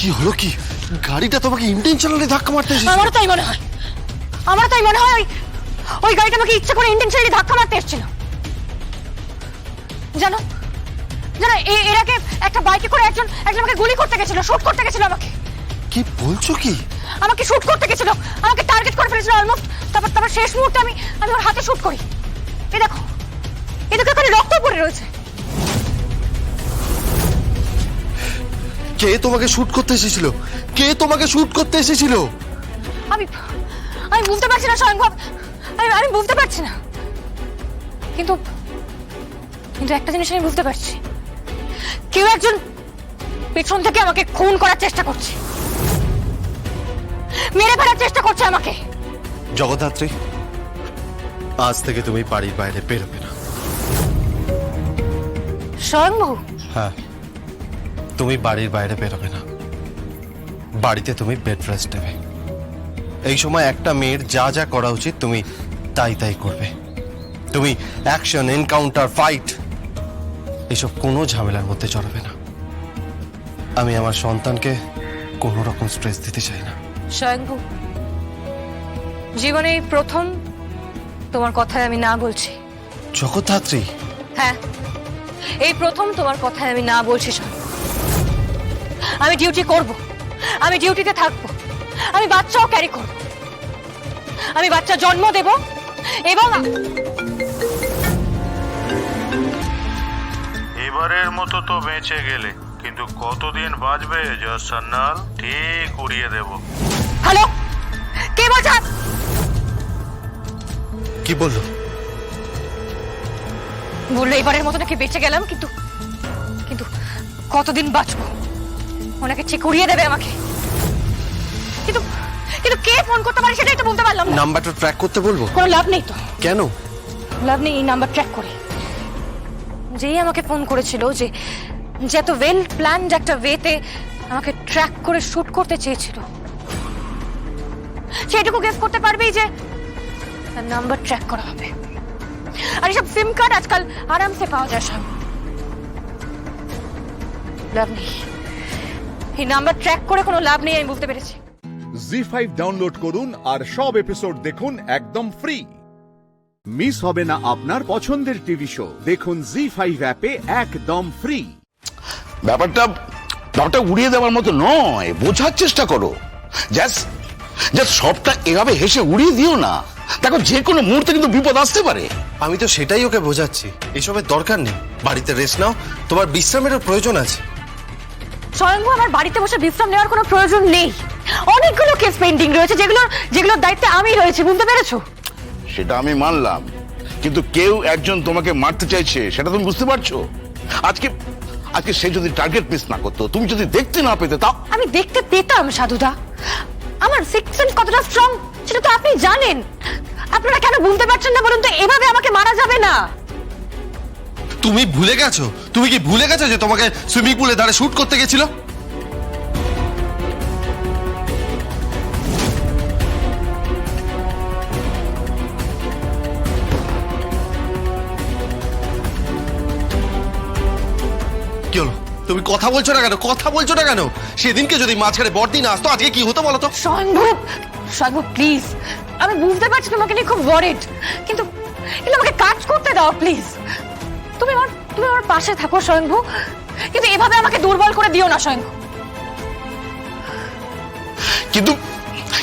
কি হলো কি? গাড়িটা তোমাকে ইন্টেনশনালি ধাক্কা মারতে এসেছে? আমারও তাই মনে হয়, আমারও তাই মনে হয় ওই গাড়িটা আমাকে ইচ্ছা করে ইন্টেনশনালি ধাক্কা মারতে এসেছিল। জানো জানো এর আগে একটা বাইকে করে একজন আমাকে গুলি করতে গেছিল, শুট করতে গেছিল আমাকে। কি বলছো কি? আমাকে শুট করতে গেছিল, আমাকে টার্গেট করে ফেলেছিল অলমোস্ট। তারপর শেষ মুহূর্তে আমি ওর হাতে শুট করি। এই দেখো এখানে রক্ত পড়ে রয়েছে। কে তোমাকে শুট করতে এসেছিল? কে তোমাকে শুট করতে এসেছিল? আমি বুঝতে পারছি না স্বয়ংভব, আমি বুঝতে পারছি না। কিন্তু একটা জিনিস আমি বুঝতে পারছি, কেউ একজন পেছন থেকে আমাকে খুন করার চেষ্টা করছে, মেরে ফেলার চেষ্টা করছে আমাকে। জগদ্ধাত্রী, আজ থেকে তুমি বাড়ির বাইরে বেরোবে না। স্বয়ংভব, হ্যাঁ, তুমি বাড়ির বাইরে বেরোবে না। বাড়িতে তুমি বেড রেস্ট নেবে। এই সময় একটা মেয়ের যা যা করা উচিত তুমি তাই করবে। তুমি অ্যাকশন, এনকাউন্টার, ফাইট এসব কোনো ঝামেলার মধ্যে জড়াবে না। আমি আমার সন্তানকে কোনো রকম স্ট্রেস দিতে চাই না। স্বয়ংভব, জীবনে এই প্রথম তোমার কথায় আমি না বলছি। জগদ্ধাত্রী, হ্যাঁ, এই প্রথম তোমার কথায় আমি না বলছি। আমি ডিউটি করব, আমি ডিউটিতে থাকবো, আমি বাচ্চাও ক্যারি করব, আমি বাচ্চা জন্ম দেব এবং এবারের মতো তো বেঁচে গেলে, কিন্তু কতদিন বাঁচবে জজ সান্যাল ঠিক উড়িয়ে দেব। হ্যালো, কে বলছেন? কি বললো? বললো এবারের মতো নাকি বেঁচে গেলাম, কিন্তু কতদিন বাঁচবো ওনাকে ঠিক উড়িয়ে দেবে আমাকে। কিন্তু কে ফোন করতে পারে সেটাই তো বলতে পারলাম না। নাম্বারটা ট্র্যাক করতে বলবো? কোনো লাভ নেই তো। কেন লাভ নেই এই নাম্বার ট্র্যাক করে। যেই আমাকে ফোন করেছিল যে এত ওয়েল প্ল্যান্ড একটা ওয়েতে আমাকে ট্র্যাক করে শুট করতে চেয়েছিল, সেটুকু গেস করতে পারবেই যে তার নাম্বার ট্র্যাক করা হবে। আর এসব সিম কার্ড আজকাল আরামসে পাওয়া যায় সব। লাভ নেই, এই নাম্বার ট্র্যাক করে কোনো লাভ নেই, আমি বুঝতে পেরেছি। জি5 ডাউনলোড করুন আর সব এপিসোড দেখুন একদম ফ্রি। মিস হবে না আপনার পছন্দের টিভি শো। দেখুন জি5 অ্যাপে একদম ফ্রি। ব্যাপারটা উড়িয়ে দেওয়ার মতো নয়, বোঝার চেষ্টা করো। জাস্ট সবটা এভাবে হেসে উড়িয়ে দিও না। দেখো, যে কোনো মুহূর্তে কিন্তু বিপদ আসতে পারে। আমি তো সেটাই ওকে বোঝাচ্ছি, এসবের দরকার নেই। বাড়িতে রেস্ট নাও, তোমার বিশ্রামেরও প্রয়োজন আছে। স্বয়ংভু, আমার বাড়িতে বসে বিশ্রাম নেওয়ার কোনো প্রয়োজন নেই। অনেকগুলো কেস পেন্ডিং রয়েছে, যেগুলোর দায়িত্বে আমি রয়েছি, বুঝতে পেরেছো? সেটা আমি মানলাম, কিন্তু কেউ একজন তোমাকে মারতে চাইছে, সেটা তুমি বুঝতে পারছো? আজকে সে যদি টার্গেট মিস না করতো, তুমি যদি দেখতে না পেতে, তাও আমি দেখতে পেতাম। সাধুদা, আমার সিক্স সেন্স কতটা স্ট্রং সেটা তো আপনি জানেন। আপনারা কেন বুঝতে পারছেন না বলুন তো? এভাবে আমাকে মারা যাবে না। তুমি ভুলে গেছো? তুমি কি ভুলে গেছো যে তোমাকে সুইমিং পুলে ধারে শুট করতে গেছিল? কি হলো? তুমি কথা বলছো না কেন? সেদিনকে যদি মাঝখানে বড়দিন আসতো, আজকে কি হতো বলো তো? স্বয়ংভু, প্লিজ, আমি বুঝতে পারছি তোমাকে নিয়ে খুব ওয়ারিড, কিন্তু আমাকে কাজ করতে দাও প্লিজ। তুমি আমার পাশে থাকো স্বয়ংভু, কিন্তু এভাবে আমাকে দুর্বল করে দিও না স্বয়ংভু।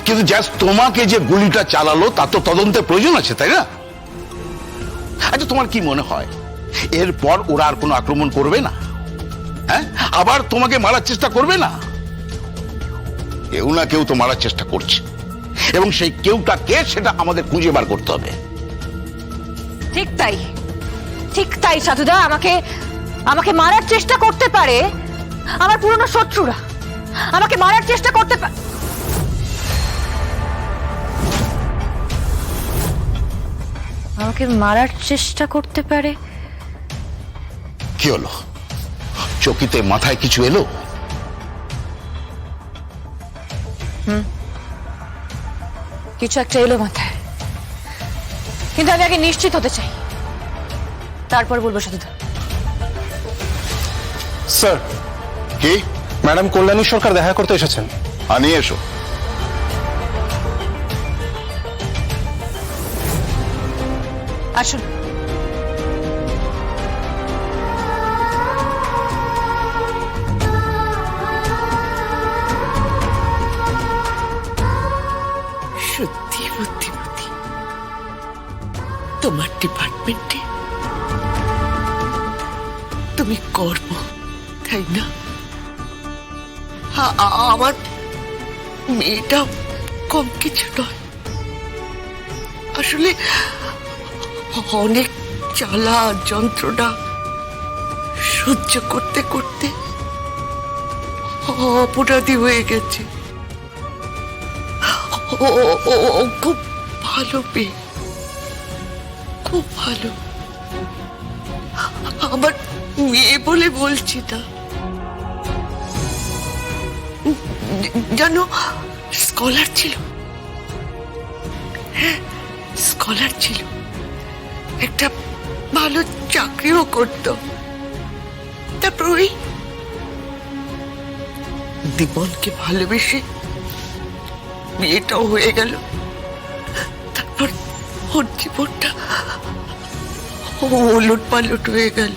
কিন্তু জাস্ট তোমাকে যে গুলিটা চালালো তার তো তদন্তের প্রয়োজন আছে, তাই না? আচ্ছা, তোমার কি মনে হয় এরপর ওরা আর কোনো আক্রমণ করবে না? হ্যাঁ, আবার তোমাকে মারার চেষ্টা করবে না? কেউ না কেউ তো মারার চেষ্টা করছে, এবং সেই কেউটা কে সেটা আমাদের খুঁজে বার করতে হবে। ঠিক তাই সাধুদা, আমাকে মারার চেষ্টা করতে পারে আমার পুরনো শত্রুরা। আমাকে মারার চেষ্টা করতে পারে। কি হলো? চকিতে মাথায় কিছু এলো? কিছু একটা এলো মাথায়, কিন্তু আমি আগে নিশ্চিত হতে চাই, তারপর বলবো সাধুদা। স্যার, কি ম্যাডাম কল্যাণী সরকার দেখা করতে এসেছেন। নিয়ে এসো। আসুন। সত্যি বুদ্ধিমতী, তোমার ডিপার্টমেন্টে তুমি কর্ম, তাই না? আমার মেয়েটাও কম কিছু নয়। আসলে অনেক জ্বালা যন্ত্রণা সহ্য করতে করতে অপরাধী হয়ে গেছে। ও খুব ভালো মেয়ে, খুব ভালো। আমার মেয়ে বলে বলছি না, জানো স্কলার ছিল, হ্যাঁ স্কলার ছিল, একটা ভালো চাকরিও করত। তারপর ওই দীপনকে ভালোবেসে মেয়েটাও হয়ে গেল। তারপর ওর জীবনটা ওলট পালট হয়ে গেল।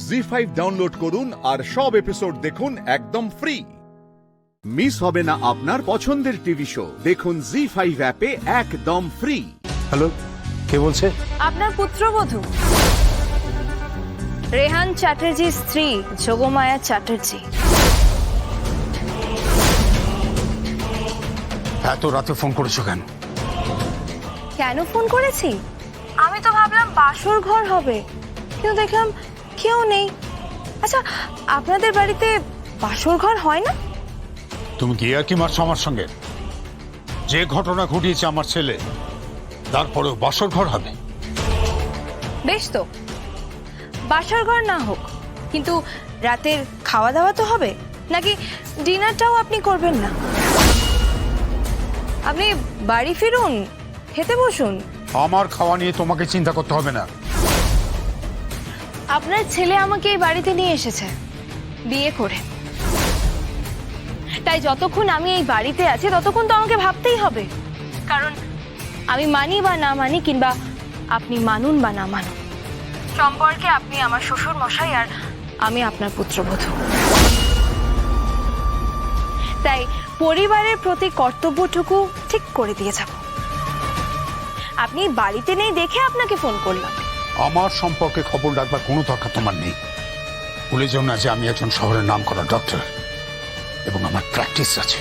জি5 ডাউনলোড করুন আর সব এপিসোড দেখুন একদম ফ্রি। মিস হবে না আপনার পছন্দের টিভি শো, দেখুন জি5 অ্যাপে একদম ফ্রি। হ্যালো, কে বলছে? আপনার পুত্রবধূ রেহান চ্যাটার্জির স্ত্রী যোগমায়া চ্যাটার্জি। এত রাতে ফোন করেছো কেন? কেন ফোন করেছি? আমি তো ভাবলাম বাসর ঘর হবে, কিন্তু দেখলাম কেউ নেই। আচ্ছা, আপনাদের বাড়িতে বাসর ঘর হয় না? তুমি কি আর কি মারছো আমার সঙ্গে? যে ঘটনা ঘটিয়েছে আমার ছেলে, তারপরেও বাসর ঘর হবে? বেশ তো, বাসর ঘর না হোক, কিন্তু রাতের খাওয়া দাওয়া তো হবে, নাকি ডিনারটাও আপনি করবেন না? আপনি বাড়ি ফিরুন, খেতে বসুন। আমার খাওয়া নিয়ে তোমাকে চিন্তা করতে হবে না। আপনার ছেলে আমাকে এই বাড়িতে নিয়ে এসেছে বিয়ে করে, তাই যতক্ষণ আমি এই বাড়িতে আছি ততক্ষণ তো আমাকে ভাবতেই হবে। কারণ আমি মানি বা না মানি, কিংবা আপনি মানুন বা না মানুন, সম্পর্কে আপনি আমার শ্বশুর মশাই আর আমি আপনার পুত্রবধূ। তাই পরিবারের প্রতি কর্তব্যটুকু ঠিক করে দিয়ে যাব। আপনি বাড়িতে নেই দেখে আপনাকে ফোন করলাম। আমার সম্পর্কে খবর রাখবার কোনো দরকার তোমার নেই। ভুলে যাও না যে আমি একজন শহরের নামকরা ডক্টর এবং আমার প্র্যাকটিস আছে।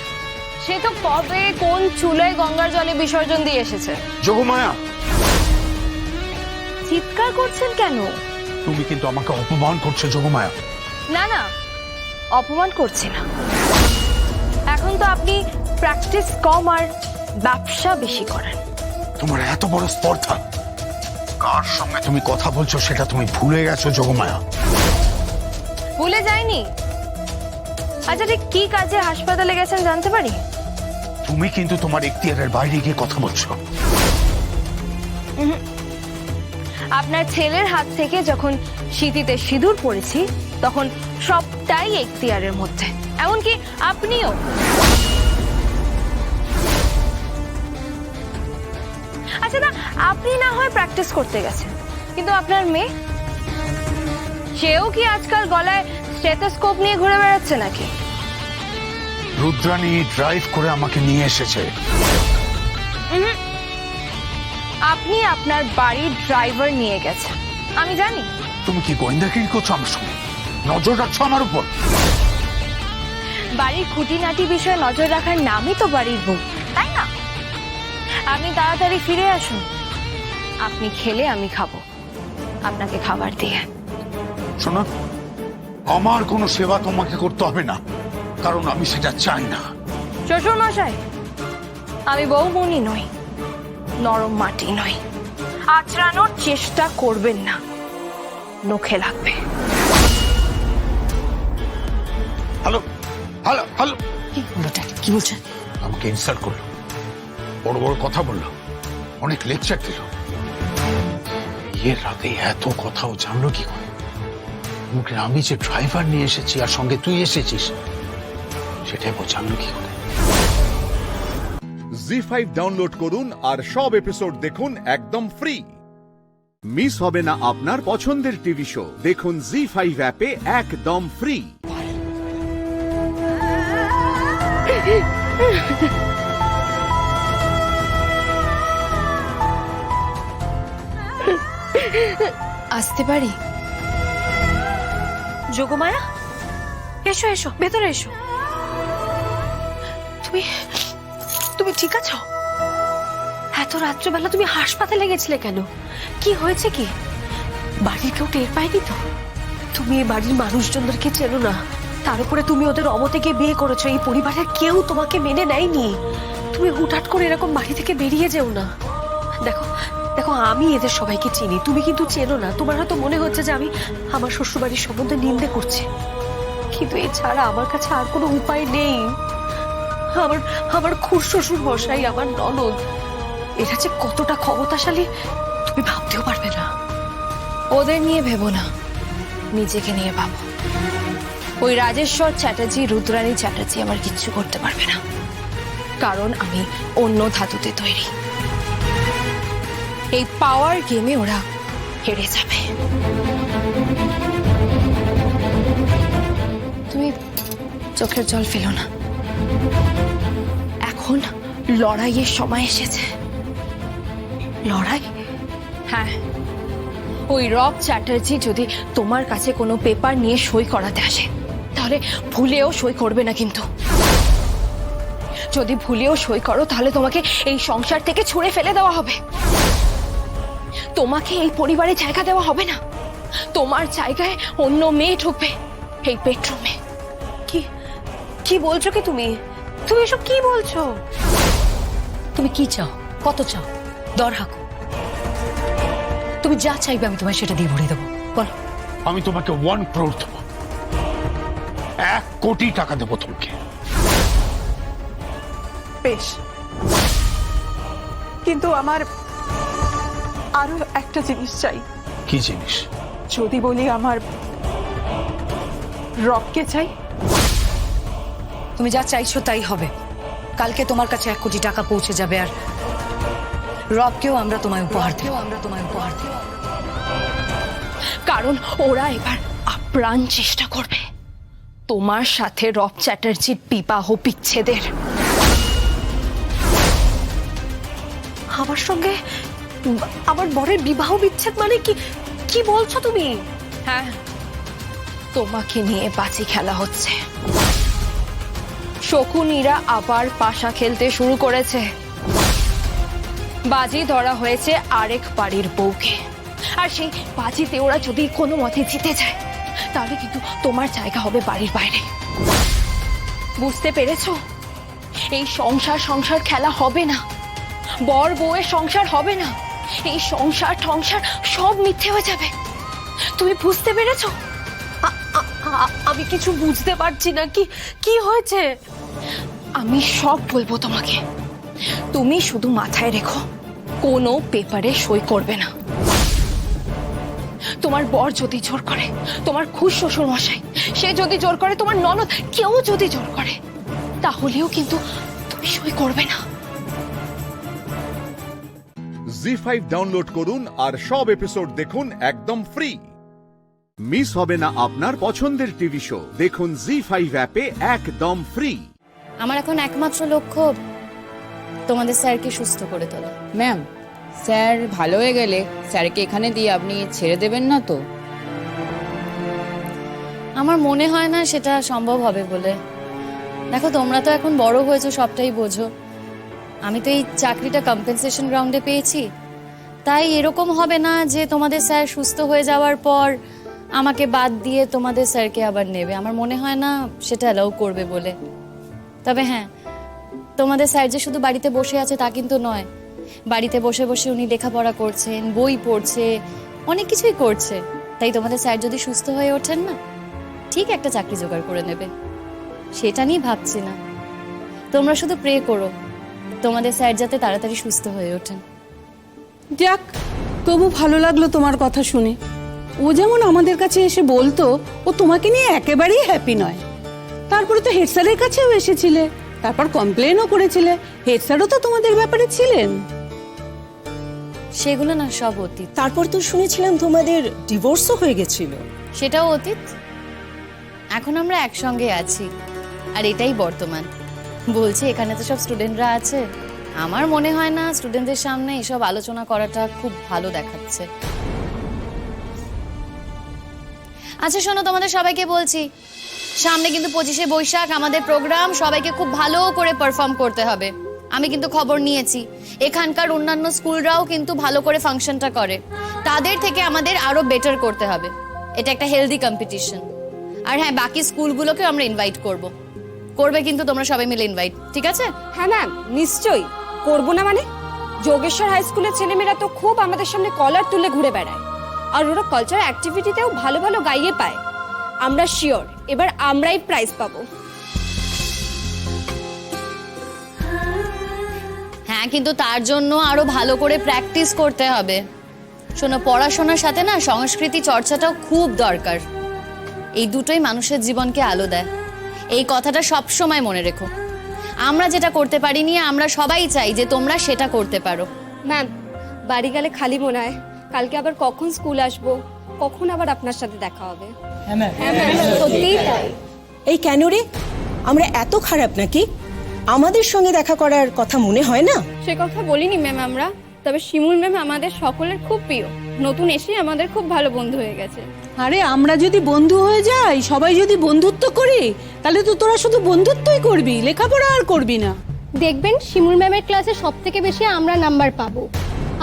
সে তো কবে কোন চুলায় গঙ্গার জলে বিসর্জন দিয়ে এসেছে। যোগমায়া, চিৎকার করছেন কেন? তুমি কিন্তু আমাকে অপমান করছো যোগমায়া। না না, অপমান করছি না। এখন তো আপনি প্র্যাকটিস কম আর ব্যবসা বেশি করেন। তোমার এত বড় স্পর্ধা, কার সঙ্গে তুমি কথা বলছো সেটা তুমি ভুলে গেছো যোগমায়া। ভুলে যায়নি। আচ্ছা, ঠিক কি কাজে হাসপাতালে গেছেন জানতে পারি? তুমি কিন্তু তোমার এখতিয়ারের বাইরে গিয়ে কথা বলছো। আপনার ছেলের হাত থেকে যখন সিঁথিতে সিঁদুর পড়েছি তখন সবটাই এখতিয়ারের মধ্যে, এমনকি আপনিও। আচ্ছা না, আপনি না হয় প্র্যাকটিস করতে গেছেন, কিন্তু আপনার মেয়ে, সেও কি আজকাল গলায় স্টেথোস্কোপ নিয়ে ঘুরে বেড়াচ্ছে নাকি? রুদ্রাণী ড্রাইভ করে আমাকে নিয়ে এসেছে। আপনি আপনার বাড়ির ড্রাইভার নিয়ে গেছেন, আমি জানি। তুমি কি গোয়েন্দাগিরি করছো আমার সঙ্গে? নজর রাখছো আমার উপর? বাড়ির খুঁটিনাটি বিষয়ে নজর রাখার নামই তো বাড়ির বউ, তাই না? আপনি তাড়াতাড়ি ফিরে আসুন। আপনি খেলে আমি খাবো, আপনাকে খাবার দিয়ে। শোনো, আমার কোনো সেবা তোমাকে করতে হবে না, কারণ আমি সেটা চাই না। শ্বশুর মশাই, আমি বউমনি নই, নরম মাটি নই। আঁচড়ানোর চেষ্টা করবেন না, নখে লাগবে। হ্যালো হ্যালো হ্যালো, কি বললো? কি বলছে? আমাকে ইনসাল্ট করলো, বড় বড় কথা বললো, অনেক লেকচার দিল। এর রাতে এত কথাও জানলো কি করে? মুখে আমি যে ড্রাইভার নিয়ে এসেছি আর সঙ্গে তুই এসেছিস সেটাই বোঝানো কি করে। জি5 ডাউনলোড করুন আর সব এপিসোড দেখুন একদম ফ্রি। মিস হবে না আপনার পছন্দের টিভি শো, দেখুন জি5 অ্যাপে একদম ফ্রি। আসতে পারি? যোগমায়া, এসো এসো, ভেতরে এসো। তুমি তুমি ঠিক আছো? এত রাত্রেবেলা তুমি হাসপাতালে গেছিলে কেন? কি হয়েছে কি? বাড়ির কেউ টের পায়নি তো? তুমি এই বাড়ির মানুষজনদেরকে চেনো না, তার উপরে তুমি ওদের অমতে গিয়ে বিয়ে করেছো। এই পরিবারের কেউ তোমাকে মেনে নেয়নি। তুমি হুটহাট করে এরকম বাড়ি থেকে বেরিয়ে যেও না। দেখো দেখো, আমি এদের সবাইকে চিনি, তুমি কিন্তু চেনো না। তোমার হয়তো মনে হচ্ছে যে আমি আমার শ্বশুরবাড়ির সম্বন্ধে নিন্দে করছি, কিন্তু এছাড়া আমার কাছে আর কোনো উপায় নেই। আমার খুড়শ্বশুর মশাই, আমার ননদ, এরা যে কতটা ক্ষমতাশালী তুমি ভাবতেও পারবে না। ওদের নিয়ে ভেবো না, নিজেকে নিয়ে ভাবো। ওই রাজেশ্বর চ্যাটার্জি, রুদ্রাণী চ্যাটার্জি আমার কিচ্ছু করতে পারবে না, কারণ আমি অন্য ধাতুতে তৈরি। এই পাওয়ার গেমে ওরা হেরে যাবে। তুমি চোখের জল ফেলো না, এখন লড়াইয়ের সময় এসেছে। লড়াই? হ্যাঁ, ওই রব চ্যাটার্জি যদি তোমার কাছে কোনো পেপার নিয়ে সই করাতে আসে, তাহলে ভুলেও সই করবে না। কিন্তু যদি ভুলেও সই করো, তাহলে তোমাকে এই সংসার থেকে ছুঁড়ে ফেলে দেওয়া হবে। তোমাকে এই পরিবারে জায়গা দেওয়া হবে না। তোমার জায়গায় অন্য মেয়ে ঢুকবে এই বেডরুমে। কি কি বলছো কি তুমি? তুমি এসব কি বলছো? তুমি কি চাও? কত চাও? দর হাঁকো। তুমি যা চাইবে আমি তোমায় সেটা দিয়ে ভরিয়ে দেবো। বলো। আমি তোমাকে 1 crore দেবো, 1 কোটি টাকা দেবো তোমাকে। বেশ, কিন্তু আমার আরো একটা জিনিস চাই। কি জিনিস? যদি বলি আমার রবকে চাই। তুমি যা চাইছো তাই হবে। কালকে তোমার কাছে 1 কোটি টাকা পৌঁছে যাবে, আর রবকেও আমরা তোমায় উপহার দেব। কারণ ওরা এবার আপ্রাণ চেষ্টা করবে তোমার সাথে রব চ্যাটার্জির বিবাহ বিচ্ছেদের। আমার সঙ্গে আমার বরের বিবাহ বিচ্ছেদ মানে কি? কি বলছো তুমি? হ্যাঁ, তোমাকে নিয়ে বাজি খেলা হচ্ছে। শকুনিরা আবার পাশা খেলতে শুরু করেছে। বাজি ধরা হয়েছে আরেক বাড়ির বউকে, আর সেই বাজিতে ওরা যদি কোনো মতে জিতে যায়, তাহলে কিন্তু তোমার জায়গা হবে বাড়ির বাইরে। বুঝতে পেরেছো? এই সংসার খেলা হবে না, বর বউয়ের সংসার হবে না। এই সংসার সব মিথ্যে হয়ে যাবে। তুমি বুঝতে পেরেছো? আমি কিছু বুঝতে পারছি না। কি কি হয়েছে? আমি সব বলবো তোমাকে, তুমি শুধু মাথায় রেখো, কোনো পেপারে সই করবে না। তোমার বর যদি জোর করে, তোমার খুড়শ্বশুর মশাই সে যদি জোর করে, তোমার ননদ কেউ যদি জোর করে, তাহলেও কিন্তু তুমি সই করবে না। জি5 ডাউনলোড করুন আর সব এপিসোড দেখুন একদম ফ্রি। মিস হবে না আপনার পছন্দের টিভি শো, দেখুন জি5 অ্যাপে একদম ফ্রি। আমার এখন একমাত্র লক্ষ্য তোমাদের স্যারকে সুস্থ করে তোলা। ম্যাম, স্যার ভালো হয়ে গেলে স্যারকে এখানে দিয়ে আপনি ছেড়ে দেবেন না তো? আমার মনে হয় না সেটা সম্ভব হবে বলে। দেখো, তোমরা তো এখন বড় হয়েছো, সবটাই বোঝো। আমি তো এই চাকরিটা কম্পেনসেশন গ্রাউন্ডে পেয়েছি, তাই এরকম হবে না যে তোমাদের স্যার সুস্থ হয়ে যাওয়ার পর আমাকে বাদ দিয়ে তোমাদের স্যারকে আবার নেবে। আমার মনে হয় না সেটা অ্যালাউ করবে বলে। তবে হ্যাঁ, তোমাদের স্যার যে শুধু বাড়িতে বসে আছে তা কিন্তু নয়। বাড়িতে বসে বসে উনি লেখাপড়া করছেন, বই পড়ছে, অনেক কিছুই করছে। তাই তোমাদের স্যার যদি সুস্থ হয়ে ওঠেন না, ঠিক একটা চাকরি জোগাড় করে নেবে। সেটা নিয়ে ভাবছি না। তোমরা শুধু প্রে করো তোমাদের স্যার যাতে তাড়াতাড়ি সুস্থ হয়ে ওঠেন। যাক, তবু ভালো লাগলো তোমার কথা শুনে। ও যেমন আমাদের কাছে এসে বলতো ও তোমাকে নিয়ে একেবারেই হ্যাপি নয়, তারপরে তো হেড স্যারের কাছেও এসেছিলে, তারপর কমপ্লেনও করেছিলে, হেড স্যারও তো তোমাদের ব্যাপারে ছিলেন। সেগুলো না সব অতীত। তারপর তো শুনেছিলাম তোমাদের ডিভোর্সও হয়ে গেছিল। সেটাও অতীত। এখন আমরা একসঙ্গে আছি, আর এটাই বর্তমান। বলছি এখানে তো সব স্টুডেন্টরা আছে, আমার মনে হয় না স্টুডেন্টদের সামনে এসব আলোচনা করাটা খুব ভালো দেখাচ্ছে। আচ্ছা শোনো, তোমাদের সবাইকে বলছি, সামনে কিন্তু 25শে বৈশাখ আমাদের প্রোগ্রাম, সবাইকে খুব ভালো করে পারফর্ম করতে হবে। আমি কিন্তু খবর নিয়েছি এখানকার অন্যান্য স্কুলরাও কিন্তু ভালো করে ফাংশনটা করে, তাদের থেকে আমাদের আরো বেটার করতে হবে। এটা একটা হেলদি কম্পিটিশন। আর হ্যাঁ, বাকি স্কুলগুলোকে আমরা ইনভাইট করবে কিন্তু তোমরা সবাই মিলে ইনভাইট, ঠিক আছে? হ্যাঁ ম্যাম, নিশ্চয়ই করবো না মানে। যোগেশ্বর হাই স্কুলের ছেলেমেয়েরা তো খুব আমাদের সামনে কলার তুলে ঘুরে বেড়ায়, আর ওরা কালচারাল অ্যাক্টিভিটিতেও ভালো ভালো গাইয়ে পায়। আমরা শিওর এবার আমরাই প্রাইজ পাবো। হ্যাঁ, কিন্তু তার জন্য আরো ভালো করে প্র্যাকটিস করতে হবে। শোনো, পড়াশোনার সাথে না সংস্কৃতি চর্চাটাও খুব দরকার। এই দুটোই মানুষের জীবনকে আলো দেয়, এই কথাটা সব সময় মনে রেখো। আমরা যেটা করতে পারিনি, আমরা সবাই চাই যে তোমরা সেটা করতে পারো। ম্যাম, বাড়ি গেলে খালি মনে হয় কালকে আবার কখন স্কুল আসবো, কখন আবার আপনার সাথে দেখা হবে। হ্যাঁ ম্যাম, সত্যিই তাই। এই কেন রে, আমরা এত খারাপ নাকি? আমাদের সঙ্গে দেখা করার কথা মনে হয় না? সে কথা বলিনি ম্যাম আমরা, তবে শিমুল ম্যাম আমাদের সকলের খুব প্রিয়, নতুন এসে আমাদের খুব ভালো বন্ধু হয়ে গেছে। আরে আমরা যদি বন্ধু হয়ে যাই, সবাই যদি বন্ধুত্ব করি, তাহলে তো তোরা শুধু বন্ধুত্বই করবি, লেখাপড়া আর করবি না। দেখবেন শিমুল ম্যামের ক্লাসে সব থেকে বেশি আমরা নাম্বার পাবো।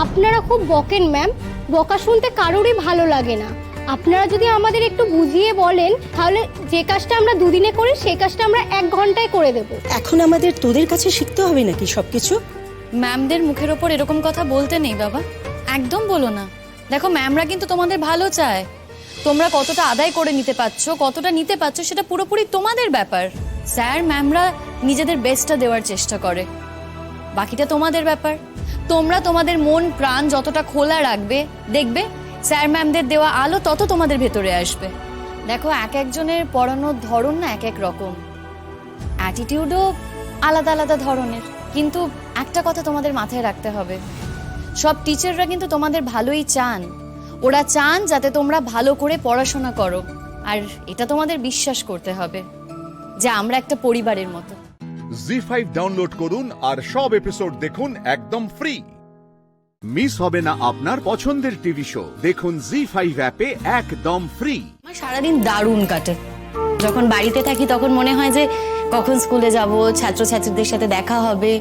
আপনারা খুব বকেন ম্যাম, বকা শুনতে কারোরই ভালো লাগে না। আপনারা যদি আমাদের একটু বুঝিয়ে বলেন, তাহলে যে কাজটা আমরা দুদিনে করি সেই কাজটা আমরা 1 ঘন্টায় করে দেব। এখন আমাদের তোদের কাছে শিখতে হবে নাকি সবকিছু? ম্যামদের মুখের ওপর এরকম কথা বলতে নেই বাবা, একদম বলো না। দেখো, ম্যামরা কিন্তু তোমাদের ভালো চায়। তোমরা কতটা আদায় করে নিতে পারছো, কতটা নিতে পারছো, সেটা পুরোপুরি তোমাদের ব্যাপার। স্যার ম্যামরা নিজেদের বেস্টটা দেওয়ার চেষ্টা করে, বাকিটা তোমাদের ব্যাপার। তোমরা তোমাদের মন প্রাণ যতটা খোলা রাখবে, দেখবে স্যার ম্যামদের দেওয়া আলো তত তোমাদের ভেতরে আসবে। দেখো, এক একজনের পড়ানোর ধরন না এক এক রকম, অ্যাটিটিউডও আলাদা আলাদা ধরনের। কিন্তু একটা কথা তোমাদের মাথায় রাখতে হবে, সব টিচাররা কিন্তু তোমাদের ভালোই চান। ওরা চান যাতে তোমরা ভালো করে পড়াশোনা করো, আর এটা তোমাদের বিশ্বাস করতে হবে যে আমরা একটা পরিবারের মতো। জি5 ডাউনলোড করুন আর সব এপিসোড দেখুন একদম ফ্রি। মিস হবে না আপনার পছন্দের টিভি শো, দেখুন জি5 অ্যাপে একদম ফ্রি। আমার সারাদিন দারুণ কাটে। যখন বাড়িতে থাকি তখন মনে হয় যে কখন স্কুলে যাব, ছাত্রছাত্রীদের সাথে দেখা হবে।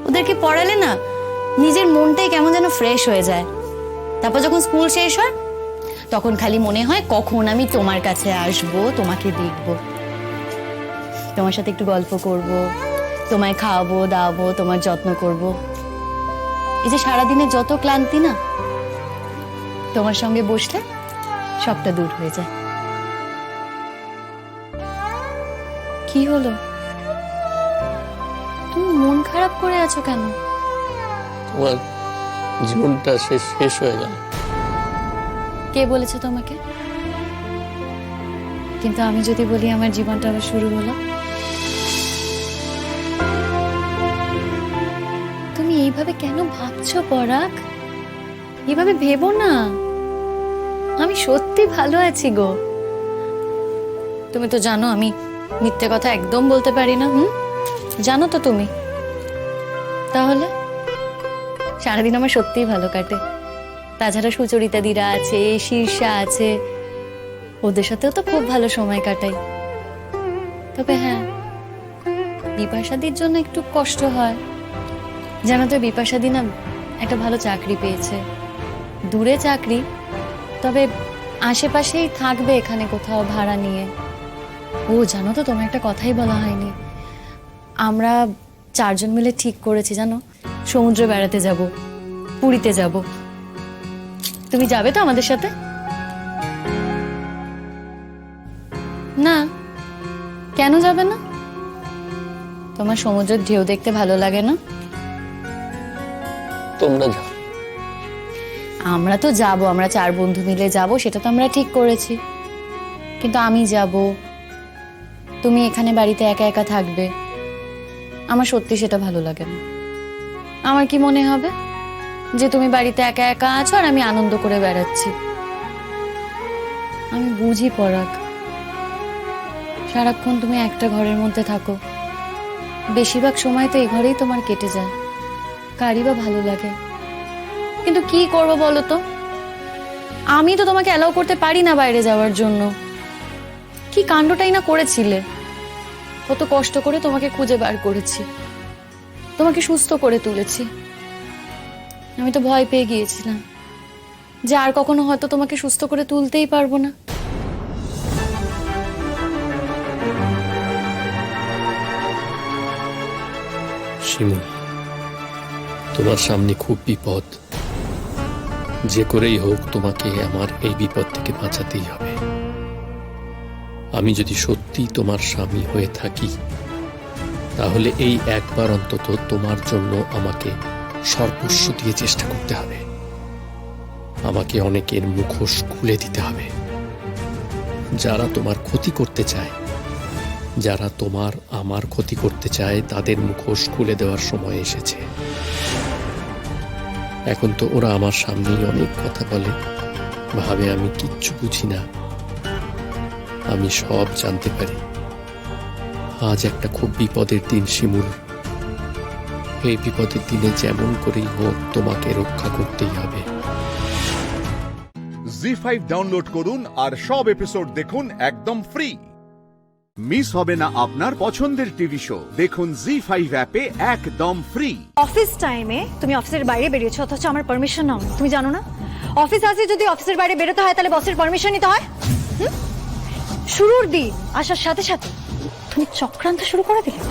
ওদেরকে পড়ালে না নিজের মনটাই কেমন যেন ফ্রেশ হয়ে যায়। তারপর যখন স্কুল শেষ হয় তখন খালি মনে হয় কখন আমি তোমার কাছে আসব, তোমাকে দেখব, তোমার সাথে একটু গল্প করব, তোমায় খাওয়াবো দাওয়াবো, তোমার যত্ন করব। এই যে সারাদিনের যত ক্লান্তি না, তোমার সঙ্গে বসলে সবটা দূর হয়ে যায়। কি হলো, তুমি মন খারাপ করে আছো কেন? তোমার জীবনটা শেষ হয়ে গেল। কে বলেছে তোমাকে? কিন্তু আমি যদি বলি আমার জীবনটা আবার শুরু হলো, তুমি এইভাবে কেন ভাবছো পরাগ? এইভাবে ভেবো না, আমি সত্যি ভালো আছি গো। তুমি তো জানো আমি মিথ্যে কথা একদম বলতে পারি না। জানো তো তুমি। তাহলে সারাদিন আমার সত্যিই ভালো কাটে। তাছাড়া সুচরিতা দিরা আছে, শীর্ষা আছে, ওদের সাথেও তো খুব ভালো সময় কাটাই। তবে হ্যাঁ, বিপাশাদির জন্য একটু কষ্ট হয়। জানো তো, বিপাশাদি না একটা ভালো চাকরি পেয়েছে, দূরে চাকরি, তবে আশেপাশেই থাকবে এখানে কোথাও ভাড়া নিয়ে। ও জানো তো, তোমার একটা কথাই বলা হয়নি, আমরা 4 জন মিলে ঠিক করেছি জানো, সমুদ্রে বেড়াতে যাব, পুরীতে যাব। তুমি যাবে তো আমাদের সাথে? না, কেন যাবে না? তোমার সমুদ্রের ঢেউ দেখতে ভালো লাগে না? তোমরা যাও। আমরা তো যাব, আমরা 4 বন্ধু মিলে যাব, সেটা তো আমরা ঠিক করেছি। কিন্তু আমি যাব, তুমি এখানে বাড়িতে একা একা থাকবে, আমার সত্যি সেটা ভালো লাগে না। আমার কি মনে হবে যে তুমি বাড়িতে একা একা আছো আর আমি আনন্দ করে বেড়াচ্ছি? আমি বুঝি পরাগ, সারাক্ষণ তুমি একটা ঘরের মধ্যে থাকো, বেশিরভাগ সময় তো এই ঘরেই তোমার কেটে যায়, কারই বা ভালো লাগে। কিন্তু কি করবো বলো তো, আমি তো তোমাকে অ্যালাউ করতে পারি না বাইরে যাওয়ার জন্য। কি কাণ্ডটাই না করেছিলে, কত কষ্ট করে তোমাকে খুঁজে বার করেছি, তোমাকে সুস্থ করে তুলেছি। আমি তো ভয় পেয়ে গিয়েছিলাম যে আর কখনো হয়তো তোমাকে সুস্থ করে তুলতেই পারবো না। শিমুল, তোমার সামনে খুব বিপদ, যে করেই হোক তোমাকে আমার এই বিপদ থেকে বাঁচাতেই হবে। আমি যদি সত্যি তোমার স্বামী হয়ে থাকি, তাহলে এই একবার অন্তত তোমার জন্য আমাকে সর্বস্ব দিয়ে চেষ্টা করতে হবে। আমাকে অনেকের মুখোশ খুলে দিতে হবে, যারা তোমার ক্ষতি করতে চায়, যারা তোমার আমার ক্ষতি করতে চায়, তাদের মুখোশ খুলে দেওয়ার সময় এসেছে। এখন তো ওরা আমার সামনেই অনেক কথা বলে, ভাবে আমি কিচ্ছু বুঝি না। আমি সব জানতে পারি। আজ একটা খুব বিপদের দিন শিমুল, এই বিপদের দিনে যেমন করেই হোক তোমাকে রক্ষা করতেই হবে। জি5 ডাউনলোড করুন আর সব এপিসোড দেখুন একদম ফ্রি। মিস হবে না আপনার পছন্দের টিভি শো, দেখুন জি5 অ্যাপে একদম ফ্রি। অফিস টাইমে তুমি অফিসের বাইরে বেরিয়েছো, অথচ আমার পারমিশন নাও, তুমি জানো না? অফিস আছে, যদি অফিসের বাইরে বেরোতে হয় তাহলে বসের পারমিশন নিতে হয়। শুরুর দিন আসার সাথে সাথে তুমি চক্রান্ত শুরু করে দিলে।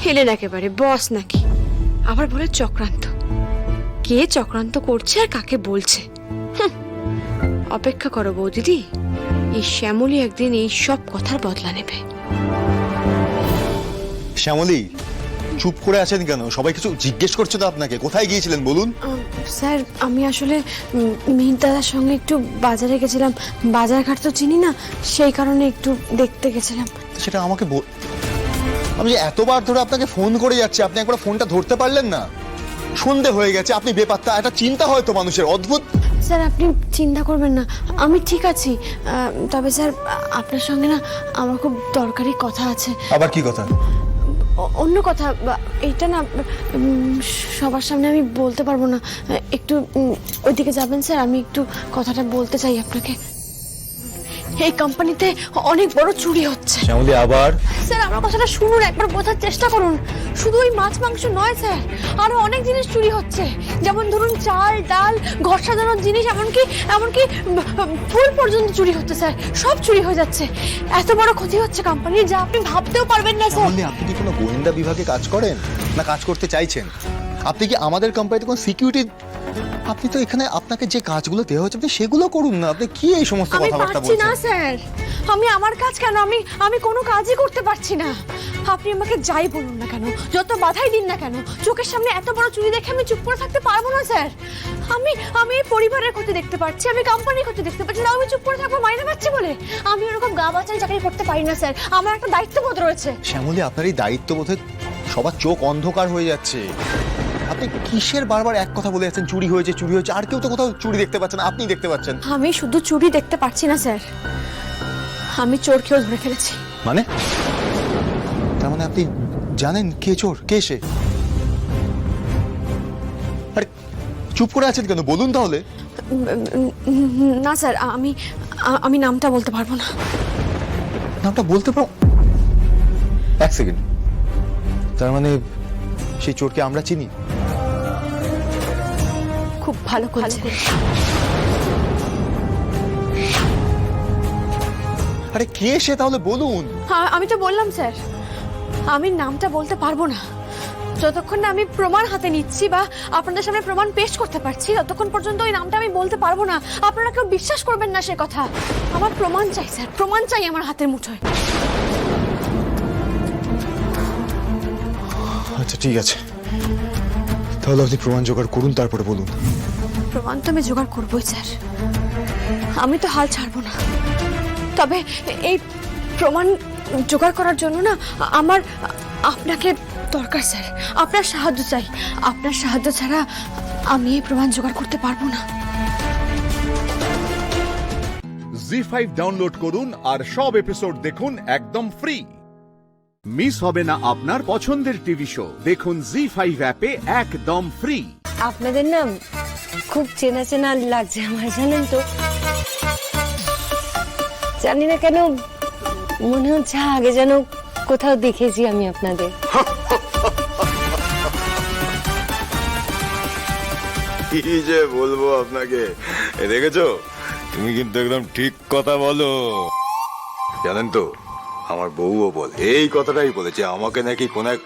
হেলেন একেবারে বস নাকি, আবার বলে চক্রান্ত। কে চক্রান্ত করছে আর কাকে বলছে? অপেক্ষা করো বৌদিদি, এই শ্যামলী একদিন এই সব কথার বদলা নেবে। শ্যামলী, চুপ করে আছেন কেন? সবাই কিছু জিজ্ঞেস করছে তো আপনাকে, কোথায় গিয়েছিলেন বলুন? স্যার, আমি আসলে মিহির দাদার সঙ্গে একটু বাজারে গেছিলাম, বাজারঘাট তো চিনি না, সেই কারণে একটু দেখতে গেছিলাম। সেটা আমাকে আমি যে এতবার ধরে আপনাকে ফোন করে যাচ্ছি, আপনি একবার ফোনটা ধরতে পারলেন না? সন্ধে হয়ে গেছে, আপনি বেপাত্তা। একটা চিন্তা হয় তো মানুষের, অদ্ভুত। স্যার, আপনি চিন্তা করবেন না, আমি ঠিক আছি। তবে স্যার, আপনার সঙ্গে না আমার খুব দরকারি কথা আছে। আবার কি কথা? অন্য কথা, এইটা না সবার সামনে আমি বলতে পারবো না। একটু ওইদিকে যাবেন স্যার, আমি একটু কথাটা বলতে চাই আপনাকে। এই কোম্পানিতে অনেক বড় চুরি হচ্ছে। শ্যামলী, আবার? স্যার, আমার কথাটা শুনুন, একবার বোঝার চেষ্টা করুন। শুধু ওই মাছ মাংস নয় স্যার, আরো অনেক জিনিস চুরি হচ্ছে। যেমন ধরুন চাল, ডাল, ঘর সাজানোর জিনিস, এমনকি ফুল পর্যন্ত চুরি হচ্ছে স্যার। সব চুরি হয়ে যাচ্ছে। এত বড় ক্ষতি হচ্ছে কোম্পানির, যা আপনি ভাবতেও পারবেন না স্যার। আপনি কি কোনো গোয়েন্দা বিভাগে কাজ করেন, না কাজ করতে চাইছেন? আপনি কি আমাদের কোম্পানিতে কোনো সিকিউরিটি? আপনি তো এখানে আপনাকে যে কাজগুলো দেওয়া হচ্ছে আপনি সেগুলো করুন না। আপনি কি এই সমস্ত কথাবার্তা বলছেন? না স্যার, আমি আমার কাজ কেন, আমি কোনো কাজই করতে পারছি না। আপনি আমাকে যাই বলুন না কেন, যত বাধাই দিন না কেন, চোখের সামনে এত বড় চুরি দেখে আমি চুপ করে থাকতে পারবো না স্যার। আমি পরিবারের ক্ষতি দেখতে পাচ্ছি, আমি কোম্পানির ক্ষতি দেখতে পাচ্ছি, তাও আমি চুপ করে থাকবো মাইনে পাচ্ছি বলে? আমি এরকম গা বাঁচানো চাকরি করতে পারি না স্যার, আমার একটা দায়িত্ববোধ রয়েছে। শ্যামলী, আপনার এই দায়িত্ববোধে সবার চোখ অন্ধকার হয়ে যাচ্ছে। আপনি কিসের বারবার এক কথা বলে যাচ্ছেন? চুরি হয়েছে, চুরি হয়েছে। আর কেউ তো কোথাও চুরি দেখতে পাচ্ছেন, আপনি দেখতে পাচ্ছেন। আমি শুধু চুরি দেখতে পাচ্ছি না স্যার, আমি চোরকেও ধরে ফেলেছি। মানে? তার মানে আপনি জানেন কে চোর, কে সে? আরে চুপ করে আছেন কেন, বলুন তাহলে। না স্যার, আমি নামটা বলতে পারবো না। নামটা বলতে পারো? এক সেকেন্ড, তার মানে সেই চোরকে আমরা চিনি? খুব ভালো করে। আরে কে সে তাহলে বলুন। আমি তো বললাম স্যার, আমি নামটা বলতে পারবো না। যতক্ষণ না আমি প্রমাণ হাতে নিচ্ছি বা আপনাদের সামনে প্রমাণ পেশ করতে পারছি, ততক্ষণ পর্যন্ত ওই নামটা আমি বলতে পারবো না। আপনারা কেউ বিশ্বাস করবেন না সে কথা। আমার প্রমাণ চাই স্যার, প্রমাণ চাই আমার হাতের মুঠোয়। আচ্ছা ঠিক আছে, তাহলে আপনি প্রমাণ জোগাড় করুন, তারপরে বলুন। প্রমাণ তো আমি জোগাড় করবোই স্যার, আমি তো হাল ছাড়বো না। তবে এই প্রমাণ জোগাড় করার জন্য না আমার আপনাকে দরকার স্যার, আপনার সাহায্য চাই। আপনার সাহায্য ছাড়া আমি এই প্রমাণ জোগাড় করতে পারবো না। জি5 ডাউনলোড করুন আর সব এপিসোড দেখুন একদম ফ্রি। মিস হবে না আপনার পছন্দের টিভি শো, দেখুন জি5 অ্যাপে একদম ফ্রি। আপনাদের না খুব চেনা চেনা লাগছে আমার, জানেন তো। জানি না কেন মনে হচ্ছে আগে যেন কোথাও দেখেছি আমি আপনাদের। কি যে বলবো আপনাকে, দেখেছো তুমি কিন্তু একদম ঠিক কথা বলো। জানেন তো আমার বউও বলে এই কথাটাই বলেছে, আমাকে নাকি কোন এক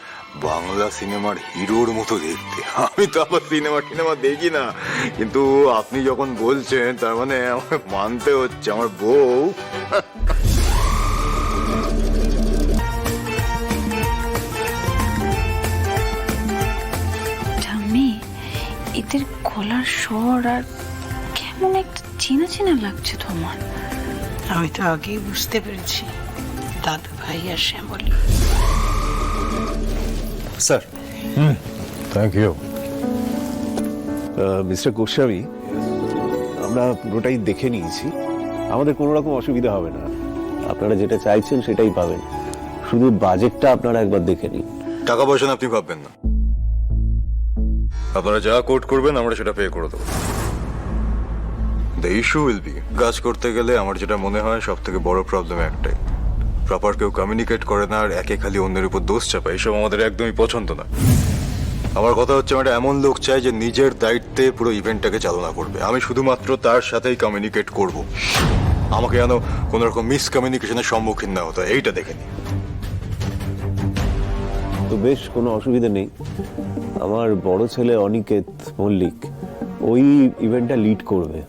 বাংলা সিনেমার হিরোর মতো দেখতে। আমি তো আবার সিনেমা দেখি না, কিন্তু আপনি যখন বলছেন তার মানে আমার মানতে হচ্ছে আমার বউ। এদের গলার স্বর আর কেমন একটা চেনা চেনা লাগছে তোমার। আমি তো আগেই বুঝতে পেরেছি দাদু ভাই আর Shyamali. Sir. Thank you mister Goswami, আমরা পুরোটাই দেখে নিয়েছি, আমাদের কোনো রকম অসুবিধা হবে না। আপনারা যেটা চাইছেন সেটাই পাবেন, শুধু বাজেটটা আপনারা একবার দেখে নিন। টাকা পয়সা আপনি ভাববেন না, আপনারা যা কোট করবেন আমরা সেটা পে করে দেবো। দ্য ইস্যু উইল বি, কাজ করতে গেলে আমার যেটা মনে হয় সব থেকে বড় প্রবলেম একটাই, প্রপার কেউ কমিউনিকেট করে না আর একে খালি অন্যের উপর দোষ চাপায়। এইসব আমাদের একদমই পছন্দ না। আমার কথা হচ্ছে আমরা এমন লোক চাই যে নিজের দায়িত্বে পুরো ইভেন্টটাকে চালনা করবে। আমি শুধুমাত্র তার সাথেই কমিউনিকেট করব, আমাকে যেন কোনো রকম মিসকমিউনিকেশনের সম্মুখীন না হতো, এইটা দেখে নি। তো বেশ, কোনো অসুবিধা নেই। আমার বড় ছেলে অনিকেত মল্লিক ওই ইভেন্টটা লিড করবে,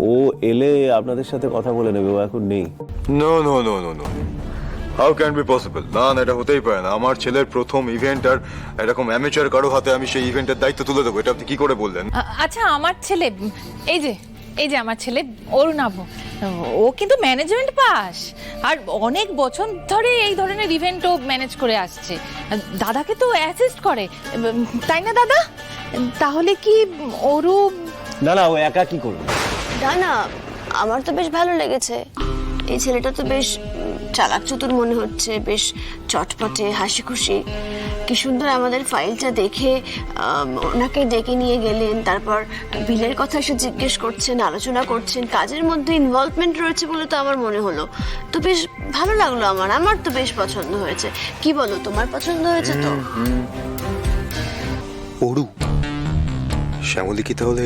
ও এলে আপনাদের সাথে কথা বলে নেবে, ও এখন নেই। No no no no no, how can be possible? না না, এটা হতেই পারে না। আমার ছেলের প্রথম ইভেন্ট আর এরকম অ্যামেচার কারো হাতে আমি সেই ইভেন্টের দায়িত্ব তুলে দেবো, এটা আপনি কি করে বললেন? আচ্ছা, আমার ছেলে এই যে আমার ছেলে অরুণাভ, ও কিন্তু ম্যানেজমেন্ট পাস আর অনেক বছর ধরে এই ধরনের ইভেন্টও ম্যানেজ করে আসছে। দাদাকে তো অ্যাসিস্ট করে, তাই না দাদা? তাহলে কি অরু? না না, ও একা কি করবে? না, আমার তো বেশ ভালো লেগেছে। এই ছেলেটা তো বেশ চালাক চতুর মনে হচ্ছে, বেশ চটপটে, হাসি খুশি। কি সুন্দর আমাদের ফাইলটা দেখে ওনাকে ডেকে নিয়ে গেলেন, তারপর বিলের কথা এসে জিজ্ঞেস করছেন, আলোচনা করছেন, কাজের মধ্যে ইনভলভমেন্ট রয়েছে বলে তো আমার মনে হলো। তো বেশ ভালো লাগলো আমার তো বেশ পছন্দ হয়েছে। কি বলো, তোমার পছন্দ হয়েছে তো? অরু, শ্যামলী কি তাহলে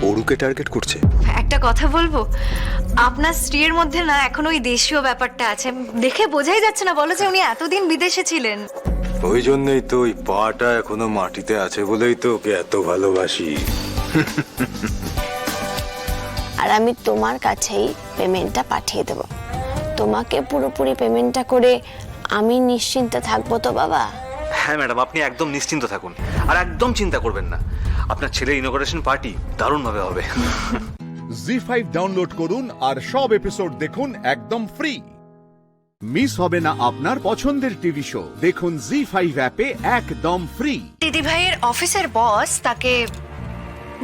অরুকে টার্গেট করছে? একটা কথা বলবো, আপনার স্ত্রীর মধ্যে না এখন ওই দেশীয় ব্যাপারটা আছে, দেখে বোঝাই যাচ্ছে না বলো যে উনি এতদিন বিদেশে ছিলেন। ওই জন্যই তো ওই পাটা এখনো মাটিতে আছে বলেই তো ওকে এত ভালোবাসি। আর আমি তোমার কাছেই পেমেন্টটা পাঠিয়ে দেব। তোমাকে পুরোপুরি পেমেন্টটা করে আমি নিশ্চিন্তে থাকবো তো বাবা? হ্যাঁ ম্যাডাম, আপনি একদম নিশ্চিন্ত থাকুন আর একদম চিন্তা করবেন না। আপনার ছেলের ইনঅগ্রেশন পার্টি দারুণভাবে হবে। জি5 ডাউনলোড করুন আর সব এপিসোড দেখুন একদম ফ্রি। মিস হবে না আপনার পছন্দের টিভি শো, দেখুন জি5 অ্যাপে একদম ফ্রি। দিদি ভাইয়ের অফিসের বস তাকে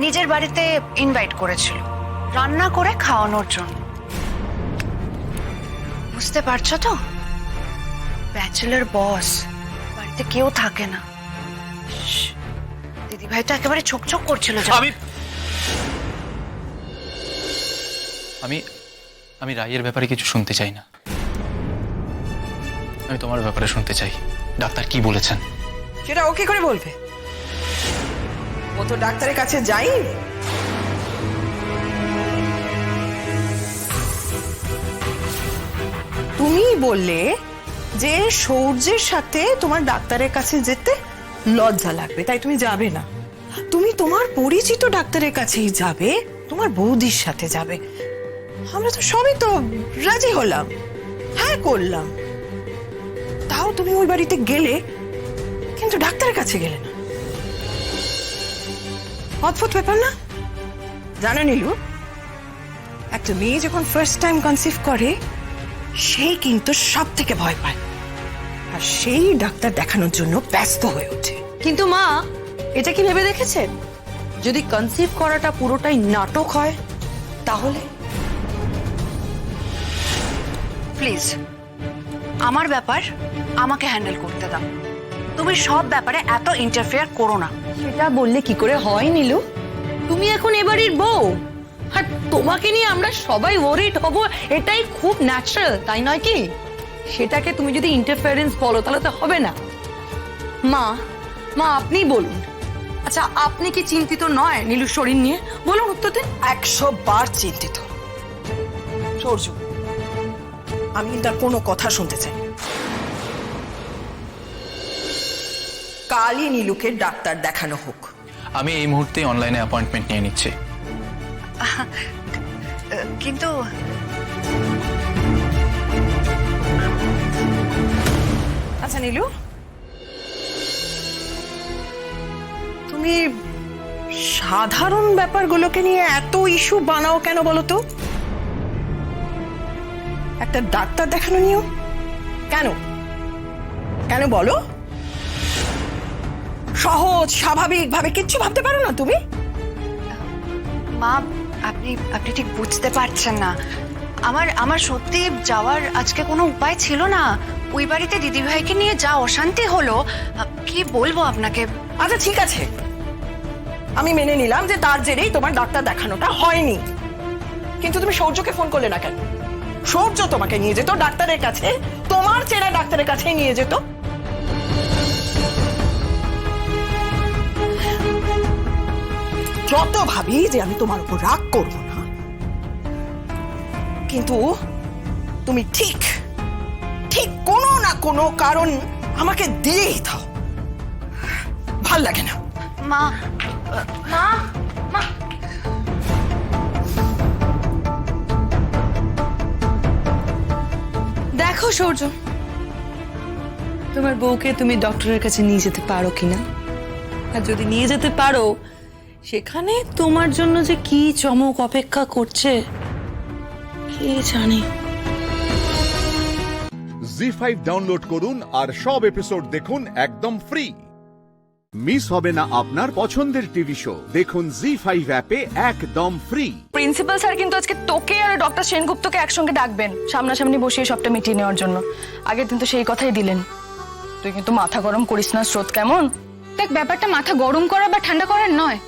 নিজের বাড়িতে ইনভাইট করেছিল রান্না করে খাওয়ানোর জন্য। বুঝতে পারছো তো, ব্যাচেলর বস, বাড়িতে কেউ থাকে না। দিদি ভাইটা একেবারে ছোকছোক করছিল। আমি রায়ের ব্যাপারে কিছু শুনতে চাই না, আমি তোমার ব্যাপারে শুনতে চাই। ডাক্তার কি বলেছেন? সেটা ও কি করে বলবে? ও তো ডাক্তারের কাছে যাই। তুমি বললে যে সৌর্যের সাথে তোমার ডাক্তারের কাছে যেতে লজ্জা লাগবে, তাই তুমি যাবে না। তুমি তোমার পরিচিত ডাক্তারের কাছেই যাবে, তোমার বৌদির সাথে যাবে। আমরা তো সবই তো রাজি হলাম, হ্যাঁ করলাম। তাও তুমি ওই বাড়িতে গেলে, কিন্তু ডাক্তারের কাছে গেলে না। অদ্ভুত ব্যাপার না? জানো নীলু, একটা মেয়ে যখন ফার্স্ট টাইম কনসিভ করে সেই কিন্তু সব থেকে ভয় পায়, আর সেই ডাক্তার দেখানোর জন্য ব্যস্ত হয়ে ওঠে। কিন্তু মা, এটা কি ভেবে দেখেছেন যদি কনসিভ করাটা পুরোটাই নাটক হয় তাহলে? প্লিজ, আমার ব্যাপার আমাকে হ্যান্ডেল করতে দাও। তুমি সব ব্যাপারে এত ইন্টারফেয়ার করো না। সেটা বললে কি করে হয় নীলু? তুমি এখন এবাড়ির বউ, আর তোমাকে নিয়ে আমরা সবাই ওরিড হব, এটাই খুব ন্যাচারাল, তাই নয় কি? সেটাকে তুমি যদি ইন্টারফারেন্স বলো তাহলে তো হবে না। মা, মা আপনি বলুন, আচ্ছা আপনি কি চিন্তিত নয় নীলুর শরীর নিয়ে? বলুন, উত্তর দিন। 100 বার চিন্তিত। সূর্য, আমি কিন্তু আর কোনো কথা শুনতে চাই না। কালই নীলুকে ডাক্তার দেখানো হোক। আমি এই মুহূর্তে অনলাইনে অ্যাপয়েন্টমেন্ট নিয়ে নিচ্ছি। কিন্তু আচ্ছা নীলু, তুমি সাধারণ ব্যাপারগুলোকে নিয়ে এত ইস্যু বানাও কেন বলো তো? একটা ডাক্তার দেখানো নিও কেন? কেন বলো? সহজ স্বাভাবিক ভাবে কিচ্ছু ভাবতে পারো না তুমি? মা, আপনি ঠিক বুঝতে পারছেন না। আমার সত্যি যাওয়ার আজকে কোনো উপায় ছিল না। ওই বাড়িতে দিদিভাইকে নিয়ে যা অশান্তি হলো, কি বলবো আপনাকে। আচ্ছা ঠিক আছে, আমি মেনে নিলাম যে তার জেরেই তোমার ডাক্তার দেখানোটা হয়নি, কিন্তু তুমি সূর্যকে ফোন করলে না কেন? সূর্য তোমাকে নিয়ে যেত ডাক্তারের কাছে, তোমার চেনা ডাক্তারের কাছেই নিয়ে যেত। যত ভাবি যে আমি তোমার উপর রাগ করব না, কিন্তু তুমি ঠিক কোনো না কোনো কারণ আমাকে দিয়েই দাও। ভাল লাগে না। মা, মা, মা। দেখো সূর্য, তোমার বউকে তুমি ডক্টরের কাছে নিয়ে যেতে পারো কিনা, আর যদি নিয়ে যেতে পারো সেখানে তোমার জন্য যে কি চমক অপেক্ষা করছে কে জানে। জি5 ডাউনলোড করুন আর সব এপিসোড দেখুন একদম ফ্রি। মিস হবে না আপনার পছন্দের টিভি শো, দেখুন জি5 অ্যাপে একদম ফ্রি। প্রিন্সিপাল স্যার কিন্তু আজকে তোকে আর ডক্টর সেনগুপ্তকে একসঙ্গে ডাকবেন সামনাসামনি বসিয়ে সবটা মিটিয়ে নেওয়ার জন্য। আগের দিন তো সেই কথাই দিলেন। তুই কিন্তু মাথা গরম করিস না স্রোত, কেমন? দেখ, ব্যাপারটা মাথা গরম করা বা ঠান্ডা করার নয়।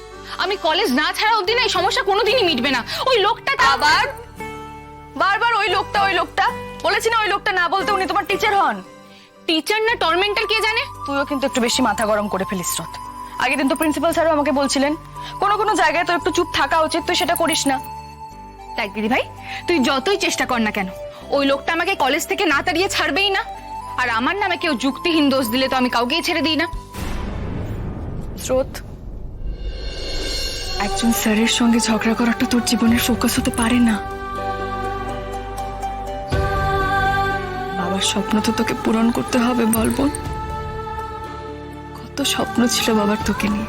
আমি কলেজ না ছাড়া অবধি না এই সমস্যা কোনোদিনই মিটবে না। ওই লোকটা আবার বারবার ওই লোকটা বলেছি না, ওই লোকটা না বলতে উনি তোমার টিচার হন। টিচার না টর্মেন্টার কে জানে। তুইও কিন্তু একটু বেশি মাথা গরম করে ফেলিস স্রোত। আগের দিন তো প্রিন্সিপাল স্যারও আমাকে বলছিলেন কোনো জায়গায় তো একটু চুপ থাকা উচিত, তুই সেটা করিস না। দেখ দিদি ভাই, তুই যতই চেষ্টা কর না কেন, ওই লোকটা আমাকে কলেজ থেকে না তাড়িয়ে ছাড়বেই না। আর আমার নামে কেউ যুক্তিহীন দোষ দিলে তো আমি কাউকেই ছেড়ে দিই না। স্রোত, একজন স্যারের সঙ্গে ঝগড়া করাটা তোর জীবনের ফোকাস হতে পারে না। বাবার স্বপ্ন তো তোকে পূরণ করতে হবে, বল বোন। কত স্বপ্ন ছিল বাবার তোকে নিয়ে।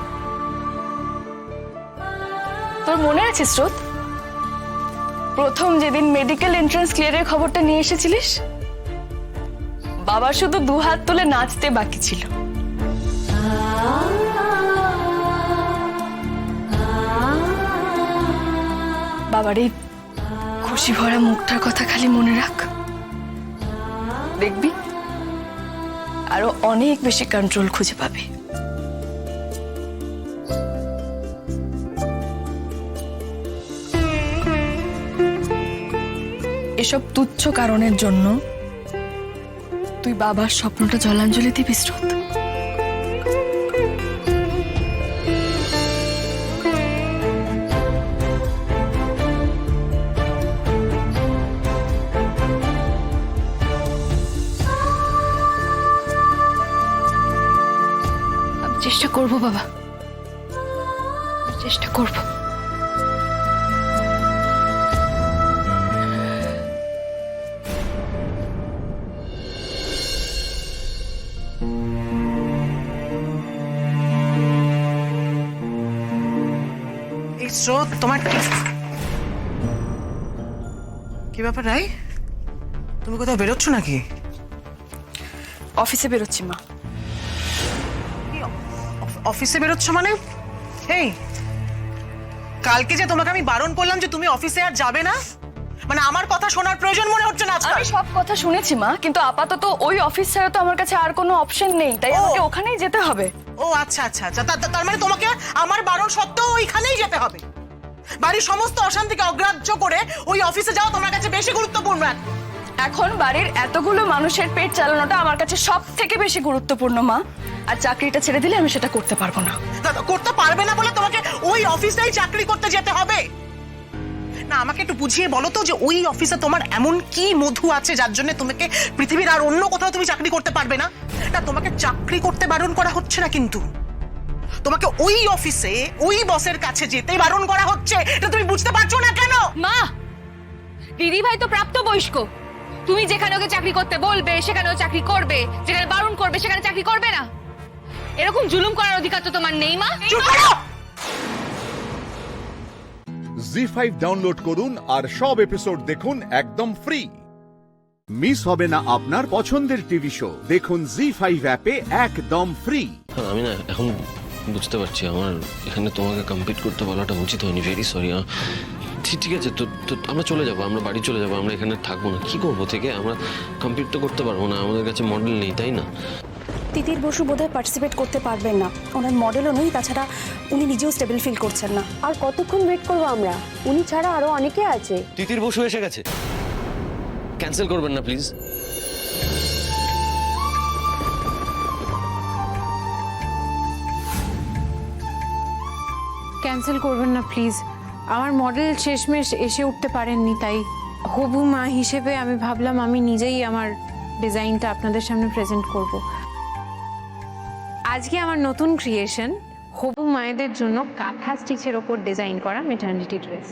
তোর মনে আছে স্রোত, প্রথম যেদিন মেডিকেল এন্ট্রান্স ক্লিয়ারের খবরটা নিয়ে এসেছিলিস, বাবার শুধু 2 হাত তুলে নাচতে বাকি ছিল। বাবার এই খুশি ভরা মুখটার কথা খালি মনে রাখ, দেখবি আরো অনেক বেশি কন্ট্রোল খুঁজে পাবি। এসব তুচ্ছ কারণের জন্য তুই বাবার স্বপ্নটা জলাঞ্জলি দিবি স্রোত। চেষ্টা করব বাবা, চেষ্টা করব। স্রোত তোমার কি ব্যাপার রাই? তুমি কোথাও বেরোচ্ছ নাকি? অফিসে বেরোচ্ছি মা। অফিসে বেরোচ্ছ মানে? এই কালকে যে তোমাকে আমি বারণ করলাম যে তুমি অফিসে আর যাবে না, মানে আমার কথা শোনার প্রয়োজন মনে হচ্ছে না আজকাল? আমি সব কথা শুনেছি মা, কিন্তু আপাতত ওই অফিস ছাড়া তো আমার কাছে আর কোনো অপশন নেই, তাই আমাকে ওখানেই যেতে হবে। ও আচ্ছা আচ্ছা আচ্ছা, তার মানে তোমাকে আমার বারণ সত্ত্বেও ওইখানেই যেতে হবে? বাড়ির সমস্ত অশান্তিকে অগ্রাহ্য করে ওই অফিসে যাওয়া তোমার কাছে বেশি গুরুত্বপূর্ণ? এখন বাড়ির এতগুলো মানুষের পেট চালানোটা আমার কাছে সব থেকে বেশি গুরুত্বপূর্ণ মা। আর চাকরিটা ছেড়ে দিলে আমি সেটা করতে পারবো না। করতে পারবে না বলে তোমাকে ওই অফিসেই চাকরি করতে যেতে হবে? না, আমাকে একটু বুঝিয়ে বলো তো যে ওই অফিসে তোমার এমন কি মধু আছে যার জন্য তোমাকে পৃথিবীর আর অন্য কোথাও তুমি চাকরি করতে পারবে না? না, তোমাকে চাকরি করতে বারণ করা হচ্ছে না, কিন্তু তোমাকে ওই অফিসে ওই বসের কাছে যেতে বারণ করা হচ্ছে। এটা তুমি বুঝতে পারছো না কেন? মা, দিদি ভাই তো প্রাপ্ত বয়স্ক। তুমি যেখানে ওকে চাকরি করতে বলবে সেখানে ও চাকরি করবে, যেখানে বারণ করবে সেখানে চাকরি করবে না। এরকম জুলুম করার অধিকার তো তোমার নেই মা। জি5 ডাউনলোড করুন আর সব এপিসোড দেখুন একদম ফ্রি। মিস হবে না আপনার পছন্দের টিভি শো। দেখুন জি5 অ্যাপে একদম ফ্রি। আমি না এখন বুঝতে পারছি আমার এখানে তোমাকে কমপ্লিট করতে বলাটা উচিত হয়নি। Very sorry. ঠিক আছে, তো আমরা চলে যাবো, আমরা বাড়ি চলে যাবো, আমরা এখানে থাকবো না। কি করবো থেকে? আমরা কমপ্লিট তো করতে পারবো না, আমাদের কাছে মডেল নেই, তাই না? তিতির বসু বোধহয় পার্টিসিপেট করতে পারবেন না, ওনার মডেলও নেই, তাছাড়া উনি নিজেও স্টেবল ফিল করছেন না। আর কতক্ষণ ওয়েট করবো আমরা? উনি ছাড়া আরো অনেকে আছে। তিতির বসু এসে গেছে, ক্যান্সেল করবেন না প্লিজ। ক্যান্সেল করবেন না প্লিজ। আমার মডেল শেষমেশ এসে উঠতে পারেননি, তাই হবু মা হিসেবে আমি ভাবলাম আমি নিজেই আমার ডিজাইনটা আপনাদের সামনে প্রেজেন্ট করব। আজকে আমার নতুন ক্রিয়েশন, হবু মায়েদের জন্য কাঁথা স্টিচের ওপর ডিজাইন করা ম্যাটারনিটি ড্রেস।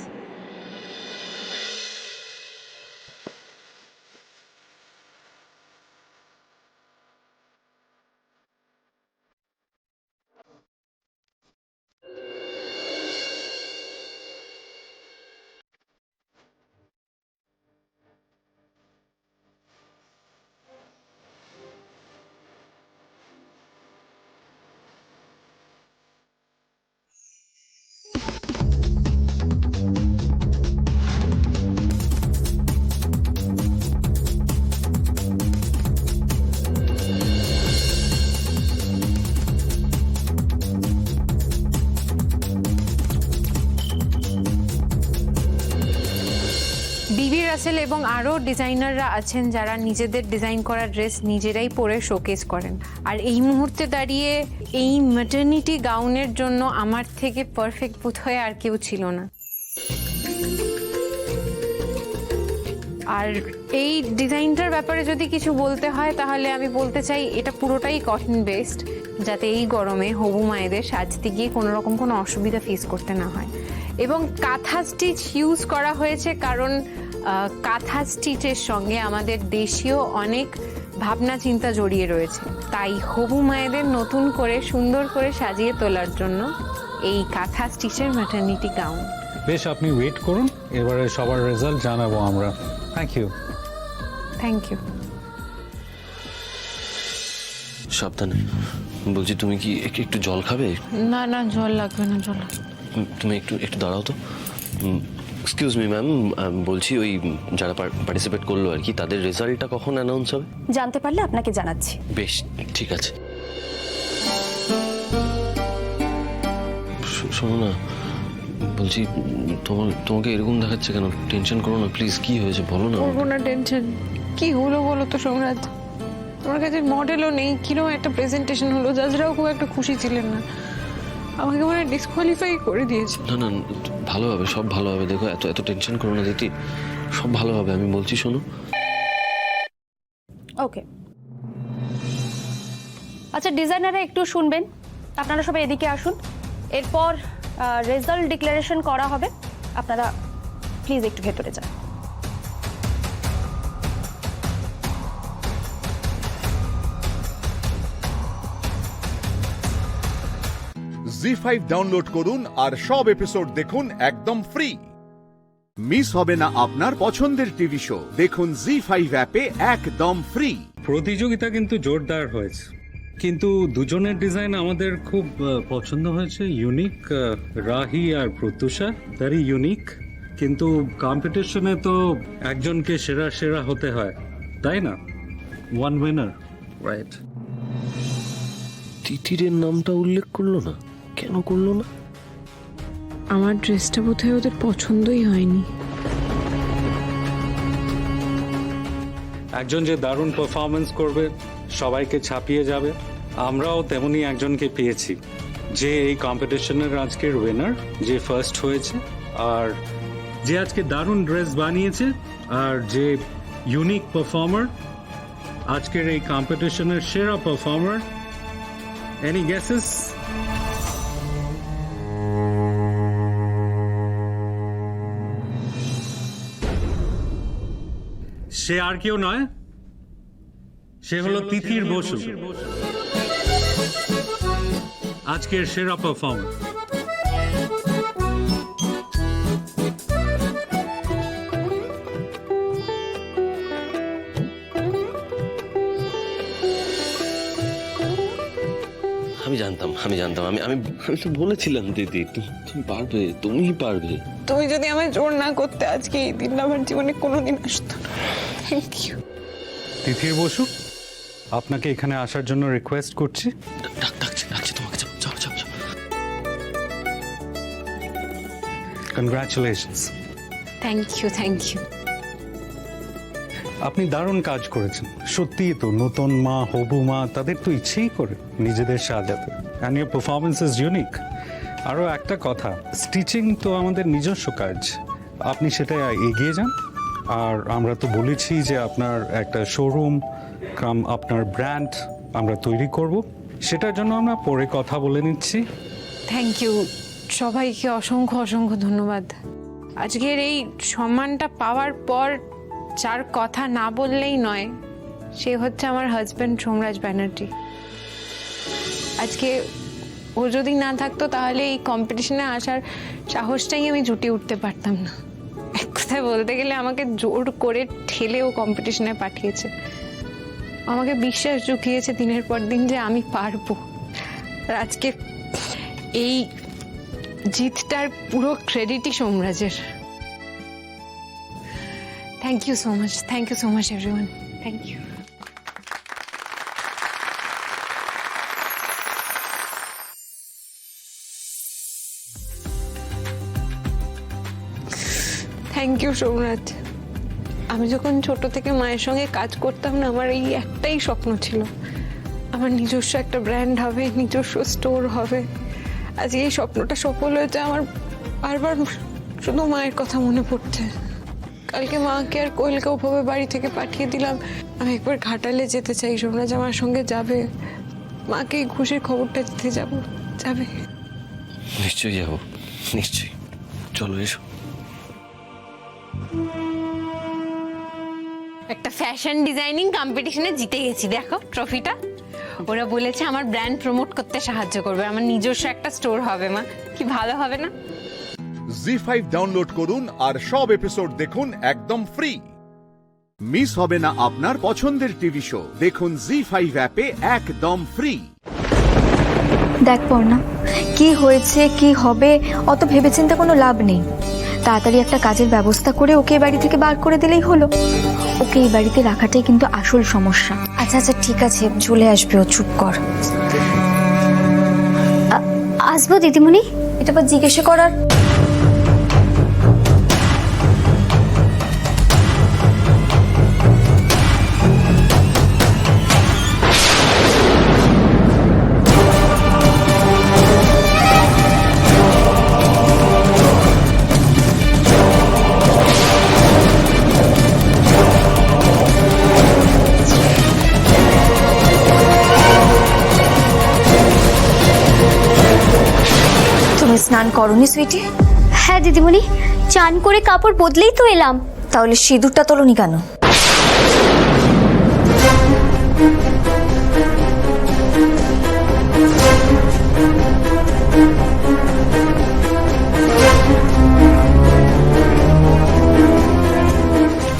বিবি রাসেল এবং আরও ডিজাইনাররা আছেন যারা নিজেদের ডিজাইন করা ড্রেস নিজেরাই পরে শোকেস করেন। আর এই মুহূর্তে দাঁড়িয়ে এই ম্যাটারনিটি গাউনের জন্য আমার থেকে পারফেক্ট বোধ হয়ে আর কেউ ছিল না। আর এই ডিজাইনটার ব্যাপারে যদি কিছু বলতে হয় তাহলে আমি বলতে চাই এটা পুরোটাই কটন বেসড, যাতে এই গরমে হবু মায়েদের সাজতে গিয়ে কোনো রকম কোনো অসুবিধা ফেস করতে না হয়। এবং কাঁথা স্টিচ ইউজ করা হয়েছে কারণ কাঁথা স্টিচের সঙ্গে আমাদের দেশীয় অনেক ভাবনা চিন্তা জড়িয়ে রয়েছে, তাই হবু মায়েদের নতুন করে সুন্দর করে সাজিয়ে তোলার জন্য এই কাঁথা স্টিচের ম্যাটারনিটি গাউন। বেশ, আপনি ওয়েট করুন, এবারে সবার রেজাল্ট জানাবো আমরা। Thank you. Thank you. সাবধানে। বলছি তুমি কি একটু জল খাবে? না না, জল লাগবে না, জল। তুমি একটু দাঁড়াও তো। এক্সকিউজ মি ম্যাম, বলছি ওই যারা পার্টিসিপেট করলো আর কি, তাদের রেজাল্টটা কখন অ্যানাউন্স হবে? জানতে পারলে আপনাকে জানাচ্ছি। বেশ, ঠিক আছে। শোনো না, বলছি তোমাকে এরকম দেখাচ্ছে কেন? টেনশন করো না প্লিজ। কি হয়েছে বলো না। করবো না টেনশন। কি হলো বলো তো সোমরাজ? তোমার কাছে মডেলও নেই, কিরকম একটা প্রেজেন্টেশন হলো, জাজরাও খুব একটা খুশি ছিলেন না, আমাকে মনে ডিসকোয়ালিফাই করে দিয়েছে। না না, ভালো হবে, সব ভালো হবে। দেখো এত টেনশন করো না দিদি, সব ভালো হবে। আমি বলছি শোনো। ওকে, আচ্ছা ডিজাইনাররা একটু শুনবেন, আপনারা সবাই এদিকে আসুন। এরপর রেজাল্ট ডিক্লারেশন করা হবে, আপনারা প্লিজ একটু ভেতরে যান। জি5 ডাউনলোড করুন আর সব এপিসোড দেখুন একদম ফ্রি। মিস হবে না আপনার পছন্দের টিভি শো, দেখুন জি5 অ্যাপে একদম ফ্রি। প্রতিযোগিতা কিন্তু জোরদার হয়েছে, কিন্তু দুজনের ডিজাইন আমাদের খুব পছন্দ হয়েছে। ইউনিক, রাহি আর প্রত্যুষা ভেরি ইউনিক। কিন্তু কম্পিটিশনে তো একজনকে সেরা সেরা হতে হয়, তাই না? One winner, right? তিতিরের নামটা উল্লেখ করলো না, কেন করলো না? আমার ড্রেসটা বোধহয় ওদের পছন্দই হয়নি। একজন যে দারুণ পারফরমেন্স করবে, সবাইকে ছাপিয়ে যাবে, আমরাও তেমনি একজনকে পেয়েছি যে এই কম্পিটিশনের আজকের উইনার, যে ফার্স্ট হয়েছে, আর যে আজকে দারুণ ড্রেস বানিয়েছে, আর যে ইউনিক পারফর্মার, আজকের এই কম্পিটিশনের সেরা পারফর্মার। Any guesses? সে আর কেউ নয়, সে হলো তিথির বসু, আজকের সেরা পারফর্মার। আমি জানতাম, আমি তো বলেছিলাম দিদি, তুমি পারবে, তুমিই পারবে। তুমি যদি আমায় জোর না করতে, আজকে এই দিনটা আমার জীবনে কোনোদিন আসতো না। Thank you. তিথির বসু, আপনাকে এখানে আসার জন্য রিকোয়েস্ট করছি। ডাকছি তোমাকে, যাও। কনগ্রাচুলেশনস। Thank you. আপনি দারুণ কাজ করেছেন, সত্যিই তো। নতুন মা, হবু মা, তাদের তো ইচ্ছেই করে নিজেদের সাজাতে। And your performance is unique. আরও একটা কথা, স্টিচিং তো আমাদের নিজস্ব কাজ, আপনি সেটা এগিয়ে যান। আর আমরা তো বলেছি যে আপনার একটা শোরুম কাম আপনার ব্র্যান্ড আমরা তৈরি করব, সেটার জন্য আমরা পরে কথা বলে নিচ্ছি। থ্যাংক ইউ সবাইকে, অসংখ্য ধন্যবাদ। আজকের এই সম্মানটা পাওয়ার পর যার কথা না বললেই নয়, সে হচ্ছে আমার হাজব্যান্ড সোমরাজ ব্যানার্জি। আজকে ও যদি না থাকতো তাহলে এই কম্পিটিশনে আসার সাহসটাই আমি জুটিয়ে উঠতে পারতাম না। এক কথায় বলতে গেলে আমাকে জোর করে ঠেলে ও কম্পিটিশনে পাঠিয়েছে, আমাকে বিশ্বাস জুগিয়েছে দিনের পর দিন যে আমি পারবো। আর আজকে এই জিতটার পুরো ক্রেডিটই সোমরাজের। Thank you so much everyone. Thank you. Thank you Somraj. আমি যখন ছোট থেকে মায়ের সঙ্গে কাজ করতাম না, আমার এই একটাই স্বপ্ন ছিল, আমার নিজস্ব একটা ব্র্যান্ড হবে, নিজস্ব স্টোর হবে। আজকে এই স্বপ্নটা সফল হয়েছে। আমার বারবার শুধু মায়ের কথা মনে পড়ছে। কালকে মাকে আর কোয়েলকে ওভাবে বাড়ি থেকে পাঠিয়ে দিলাম। আমি একবার ঘাটালে যেতে চাই, সোমরাজ আমার সঙ্গে যাবে? মাকে এই খুশির খবরটা দিতে যাবে? নিশ্চয়ই যাবো, নিশ্চয়ই। চলো এসো। একটা ফ্যাশন ডিজাইনিং কম্পিটিশনে জিতে গেছি, দেখো ট্রফিটা। ওরা বলেছে আমার ব্র্যান্ড প্রমোট করতে সাহায্য করবে, আমার নিজস্ব একটা স্টোর হবে। মা, কি ভালো হবে না? জি5 ডাউনলোড করুন আর সব এপিসোড দেখুন একদম ফ্রি। মিস হবে না আপনার পছন্দের টিভি শো, দেখুন জি5 অ্যাপে একদম ফ্রি। দেখ পর্ণা, কি হয়েছে কি হবে অত ভেবেচিন্তে কোনো লাভ নেই। তাড়াতাড়ি একটা কাজের ব্যবস্থা করে ওকে এই বাড়ি থেকে বার করে দিলেই হলো। ওকে এই বাড়িতে রাখাটাই কিন্তু আসল সমস্যা। আচ্ছা ঠিক আছে, চলে আসবে ও, চুপ কর। আসবো দিদিমণি, এটা আবার জিজ্ঞাসা করার। স্নান করনি সুইটি? হ্যাঁ দিদিমণি, চান করে কাপড় বদলেই তো এলাম। তাহলে সিঁদুরটা তোলনি কেন?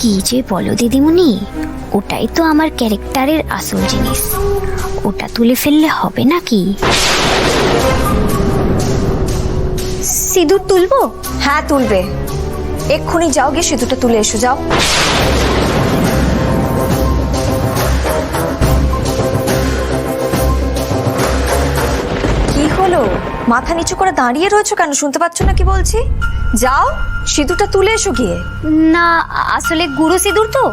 কি যে বলো দিদিমণি, ওটাই তো আমার ক্যারেক্টারের আসল জিনিস, ওটা তুলে ফেললে হবে নাকি? সিঁদুর তুলবো? হ্যাঁ তুলবে, এক্ষুনি যাও গিয়ে সিঁদুরটা তুলে এসো, যাও। কি হলো, মাথা নিচু করে দাঁড়িয়ে রয়েছো কেন? শুনতে পাচ্ছ না কি বলছি? যাও সিঁদুরটা তুলে এসো গিয়ে। না আসলে গুঁড়ো সিঁদুর তো,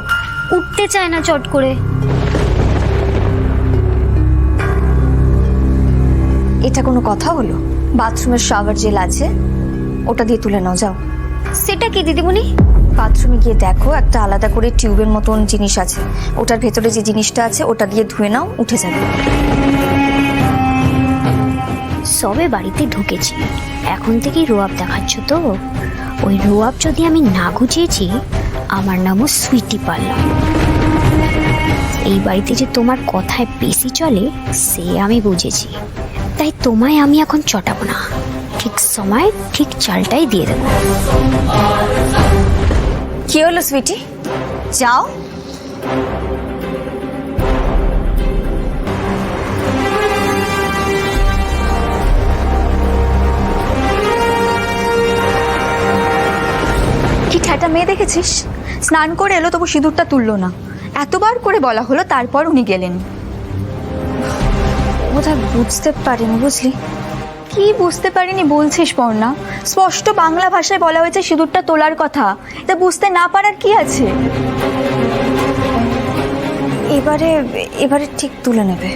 উঠতে চায় না চট করে। এটা কোনো কথা হলো? বাথরুমের শাওয়ার জেল আছে, ওটা দিয়ে তুলে নাও, যাও। সেটা কি দিদিমণি? বাথরুমে গিয়ে দেখো, একটা আলাদা করে টিউবের মতন জিনিস আছে, ওটার ভেতরে যে জিনিসটা আছে ওটা দিয়ে ধুয়ে নাও, উঠে যাবে। সবে বাড়িতে ঢুকেছি, এখন থেকেই রোয়াব দেখাচ্ছ তো? ওই রোয়াব যদি আমি না গুছিয়েছি, আমার নামও সুইটি পাল্লা। এই বাড়িতে যে তোমার কথায় বেশি চলে সে আমি বুঝেছি, তাই তোমায় আমি এখন চটাবো না, ঠিক সময় ঠিক চালটাই দিয়ে দেবো। কি হলো সুইটি, যাও। কি ঠাটা মেয়ে দেখেছিস, স্নান করে এলো তবু সিঁদুরটা তুললো না, এতবার করে বলা হলো তারপর উনি গেলেন। বোধহয় বুঝতে পারিনি, বুঝলি? কি বুঝতে পারিনি বলছিস পর্ণা? স্পষ্ট বাংলা ভাষায় বলা হয়েছে সিঁদুরটা তোলার কথা, এটা বুঝতে না পারার কি আছে? এবারে ঠিক তুলে নেবে।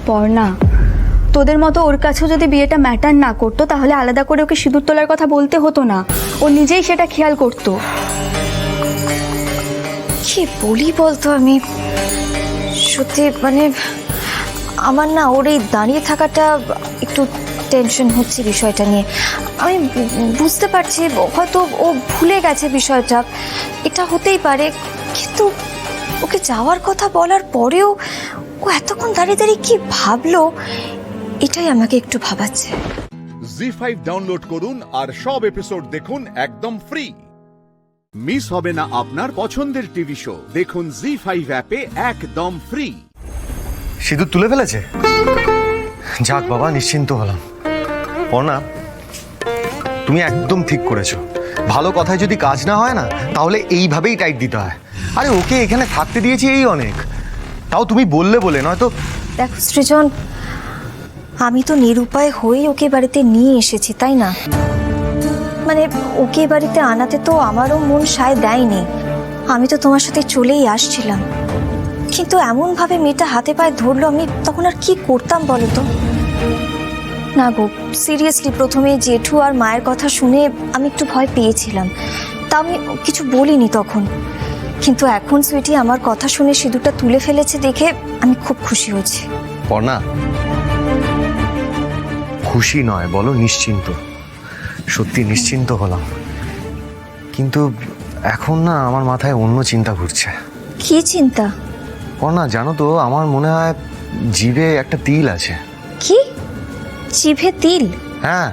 পর্ণা, তোদের মতো ওর কাছেও যদি বিয়েটা ম্যাটার না করতো তাহলে আলাদা করে ওকে সিঁদুর তোলার কথা বলতে হতো না, ও নিজেই সেটা খেয়াল করতো। কি বলি বলতো, আমি সত্যি মানে আমার না ওর এই দাঁড়িয়ে থাকাটা একটু টেনশন হচ্ছে বিষয়টা নিয়ে। আমি বুঝতে পারছি হয়তো ও ভুলে গেছে বিষয়টা, এটা হতেই পারে, কিন্তু ওকে যাওয়ার কথা বলার পরেও ও এতক্ষণ দাঁড়িয়ে দাঁড়িয়ে কি ভাবলো, এটাই আমাকে একটু ভাবাচ্ছে। জি5 ডাউনলোড করুন আর সব এপিসোড দেখুন একদম ফ্রি। মিস হবে না আপনার পছন্দের টিভি শো, দেখুন জি5 অ্যাপে একদম ফ্রি। সিঁদুর তুলে ফেলেছে? যাক বাবা, নিশ্চিন্ত হলাম। পর্ণা, তুমি একদম ঠিক করেছো, ভালো কথায় যদি কাজ না হয় না তাহলে এইভাবেই টাইট দিতে হয়। আরে ওকে এখানে থাকতে দিয়েছি এই অনেক, তাও তুমি বললে বলে, নয়তো। দেখো সৃজন, আমি তো নিরুপায় হয়ে ওকে বাড়িতে নিয়ে এসেছি, তাই না? মানে ওকে বাড়িতে আনাতে তো আমারও মন সায় দেয়নি, আমি তো তোমার সাথে চলেই আসছিলাম, কিন্তু এমন ভাবে মেয়েটা হাতে পায়ে ধরলো, আমি তখন আর কি করতাম বলো তো? না গো, সিরিয়াসলি প্রথমে জেঠু আর মায়ের কথা শুনে আমি একটু ভয় পেয়েছিলাম, তা আমি কিছু বলিনি তখন, কিন্তু এখন সুইটি আমার কথা শুনে সিঁদুরটা তুলে ফেলেছে দেখে আমি খুব খুশি হয়েছি। পর্ণা, খুশি নয় বলো, নিশ্চিন্ত। সত্যি নিশ্চিন্ত হলাম, কিন্তু এখন না আমার মাথায় অন্য চিন্তা ঘুরছে। কি চিন্তা? পর্ণা, জানো তো আমার মনে হয় জিভে একটা তিল আছে। কি? জিভে তিল? হ্যাঁ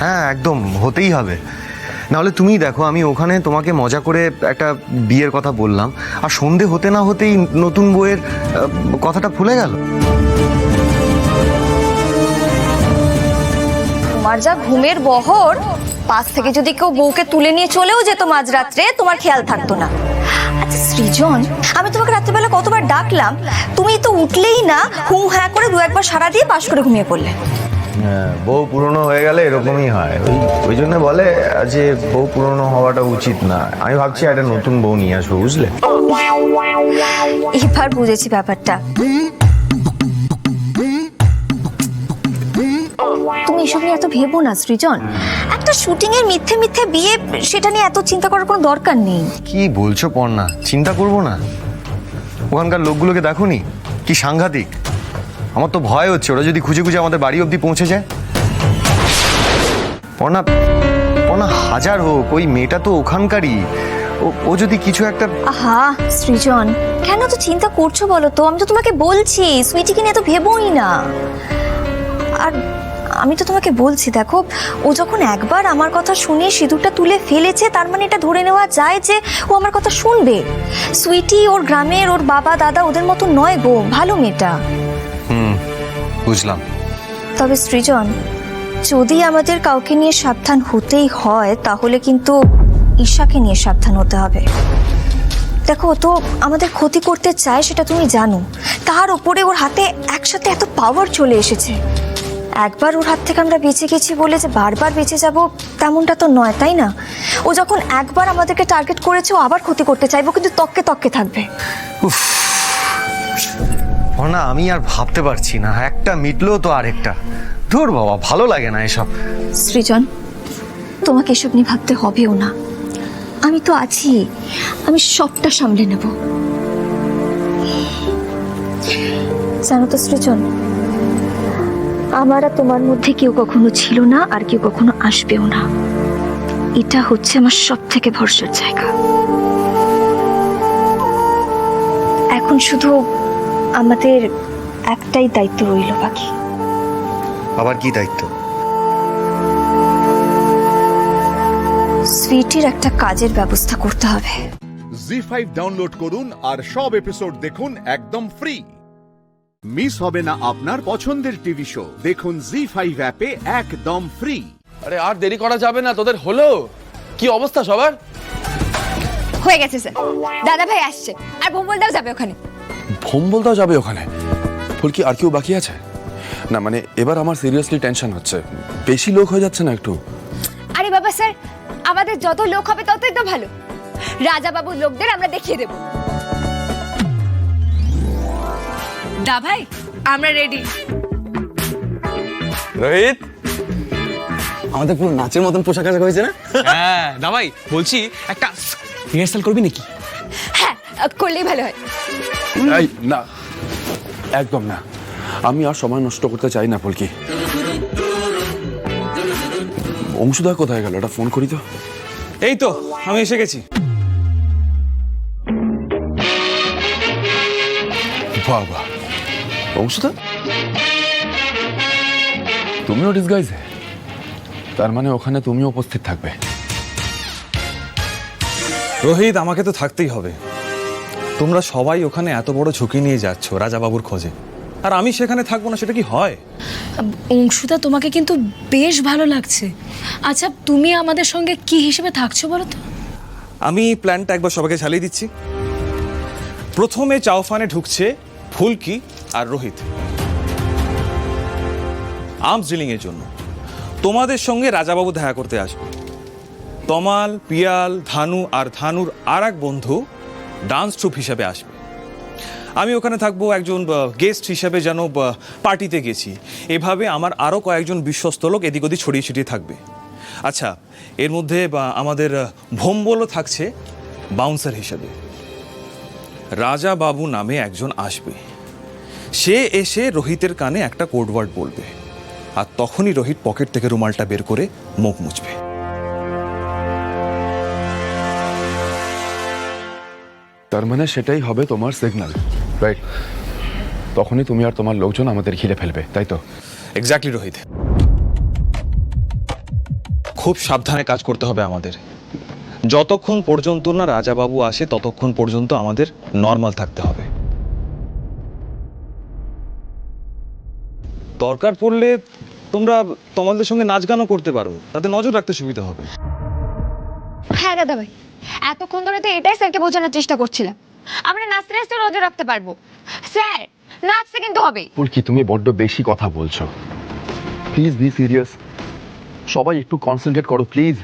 হ্যাঁ, একদম হতেই হবে, নাহলে তুমি দেখো আমি ওখানে তোমাকে মজা করে একটা বিয়ের কথা বললাম, আর সন্ধে হতে না হতেই নতুন বউয়ের কথাটা ভুলে গেল। তোমার যা ঘুমের বহর, পাশ থেকে যদি কেউ বউকে তুলে নিয়ে চলেও যেত মাঝরাত্রে তোমার খেয়াল থাকতো না। আচ্ছা সৃজন, আমি তোমাকে রাত্রিবেলা কতবার ডাকলাম, তুমি তো উঠলেই না, হু হ্যাঁ করে দু একবার সারা দিয়ে পাশ করে ঘুমিয়ে পড়লে। বউ পুরনো হয়ে গেলে এরকমই হয়, ওই জন্য বলে যে বউ পুরনো হওয়াটা উচিত না। আমি ভাবছি একটা নতুন বউ নিয়ে আসবো, বুঝলে? এবার বুঝেছি ব্যাপারটা। তুমি এসব নিয়ে এত ভেবো না সৃজন, একটা শুটিং এর মিথ্যে মিথ্যে বিয়ে, সেটা নিয়ে এত চিন্তা করার কোনো দরকার নেই। কি বলছো পর্ণা, চিন্তা করবো না? ওখানকার লোকগুলোকে দেখোনি কি সাংঘাতিক, আমার তো ভয় হচ্ছে ওরা যদি খুঁজে খুঁজে আমাদের বাড়ি অবধি পৌঁছে যায়। পর্ণা, পর্ণা হাজার হোক ওই মেয়েটা তো ওখানকারই, ও যদি কিছু একটা। আহা সৃজন, কেন তো চিন্তা করছো বলো তো? আমি তো তোমাকে বলছি সুইটিকে নিয়ে এত ভেবোই না। আর আমি তো তোমাকে বলছি, দেখো ও যখন একবার আমার কথা শুনে সিঁদুরটা তুলে ফেলেছে, তার মানে এটা ধরে নেওয়া যায় যে ও আমার কথা শুনবে। সুইটি ওর গ্রামের, ওর বাবা দাদা ওদের মতো নয় গো, ভালো মেয়েটা। বুঝলাম। তবে সৃজন, যদি আমাদের কাউকে নিয়ে সাবধান হতেই হয় তাহলে কিন্তু ঈশাকে নিয়ে সাবধান হতে হবে। দেখো, ও তো আমাদের ক্ষতি করতে চায়, সেটা তুমি জানো। তার উপরে ওর হাতে একসাথে এত পাওয়ার চলে এসেছে। একবার ওর হাত থেকে আমরা বেঁচে গেছি বলে যে বারবার বেঁচে যাব তেমনটা তো নয়, তাই না? ও যখন একবার আমাদেরকে টার্গেট করেছে, ও আবার ক্ষতি করতে চাইবো, কিন্তু তককে তককে থাকবে। না, আমি আর ভাবতে পারছি না, একটা মিটলো তো আরেকটা। ধুর বাবা, ভালো লাগে না এসব। সৃজন, তোমাকে এসব নিয়ে ভাবতে হবেও না, আমি তো আছি, আমি সবটা সামলে নেব। জানো তো সৃজন, আমার আর তোমার মধ্যে কেউ কখনো ছিল না, আর কেউ কখনো আসবেও না। এটা হচ্ছে আমার সব থেকে ভরসার জায়গা। এখন শুধু আমাদের একটাই দায়িত্ব রইল বাকি। আবার কি দায়িত্ব? সুইটির একটা কাজের ব্যবস্থা করতে হবে। জি5 ডাউনলোড করুন আর সব এপিসোড দেখুন একদম ফ্রি। মিস হবে না আপনার পছন্দের টিভি শো, দেখুন জি5 অ্যাপে একদম ফ্রি। আরে আর দেরি করা যাবে না, তোদের হলো কি অবস্থা সবার? হয়ে গেছে স্যার, দাদা ভাই আসছে, আর ভোম্বলদাও যাবে ওখানে। ভোম্বলদাও যাবে ওখানে? ফুলকি, আর কেউ বাকি আছে? না মানে এবার আমার সিরিয়াসলি টেনশন হচ্ছে, বেশি লোক হয়ে যাচ্ছে না একটু? আরে বাবা স্যার, আমাদের যত লোক হবে ততই তো ভালো। রাজা বাবুর লোকদের আমরা দেখিয়ে দেব। দা ভাই, আমরা রেডি। রোহিত, আমাদের পুরো নাচের মতন পোশাক আশাক হয়েছে না? হ্যাঁ দাবাই, বলছি একটা রিহার্সাল করবি নাকি? হ্যাঁ, করলেই ভালো হয়। এই না, একদম না, আমি আর সময় নষ্ট করতে চাই না ফুলকি। অংশুদা কোথায় গেল? ওটা ফোন করি তো। এই তো আমি এসে গেছি। বাবা, অংশুদা তুমিও ডিসগাইজে? তার মানে ওখানে তুমিও উপস্থিত থাকবে? রোহিত, আমাকে তো থাকতেই হবে। তোমরা সবাই ওখানে এত বড় ঝুঁকি নিয়ে যাচ্ছ রাজাবাবুর খোঁজে, আর আমি সেখানে থাকবো না, সেটা কি হয়? অংশুদা, তোমাকে কিন্তু বেশ ভালো লাগছে। আচ্ছা, তুমি আমাদের সঙ্গে কি হিসেবে থাকছো বলো তো? আমি প্ল্যানটা একবার সবাইকে চালিয়ে দিচ্ছি। প্রথমে চাওফানে ঢুকছে ফুলকি আর রোহিত আর্মস ডিলিং এর জন্য। তোমাদের সঙ্গে রাজাবাবু দেখা করতে আসবে। তমাল, পিয়াল, ধানু আর ধানুর আর এক বন্ধু ডান্স ট্রুপ হিসাবে আসবে। আমি ওখানে থাকবো একজন গেস্ট হিসাবে, যেন পার্টিতে গেছি। এভাবে আমার আরও কয়েকজন বিশ্বস্ত লোক এদিক ওদিক ছড়িয়ে ছিটিয়ে থাকবে। আচ্ছা, এর মধ্যে আমাদের ভোম্বলও থাকছে বাউন্সার হিসাবে। রাজা বাবু নামে একজন আসবে, সে এসে রোহিতের কানে একটা কোডওয়ার্ড বলবে, আর তখনই রোহিত পকেট থেকে রুমালটা বের করে মুখ মুছবে। তার মানে সেটাই হবে তোমার সিগন্যাল, রাইট? তখনই তুমি আর তোমার লোকজন আমাদের ঘিরে ফেলবে, তাই তো? এক্স্যাক্টলি রোহিত, খুব সাবধানে কাজ করতে হবে আমাদের। যতক্ষণ পর্যন্ত না রাজাবাবু আসে ততক্ষণ পর্যন্ত আমাদের নর্মাল থাকতে হবে। দরকার পড়লে তোমরা তোমাদের সঙ্গে নাচ গানও করতে পারো, তাতে নজর রাখতে সুবিধা হবে। হ্যাঁ দাদা ভাই, এতক্ষণ ধরে তো এটাই স্যারকে বোঝানোর চেষ্টা করছিলাম, আমরা নাচতে নাচতে নজর রাখতে পারবো। স্যার, নাচতে কিন্তু হবে। ফুলকি, তুমি বড্ড বেশি কথা বলছো, প্লিজ বি সিরিয়াস। সবাই একটু কনসেন্ট্রেট করো প্লিজ।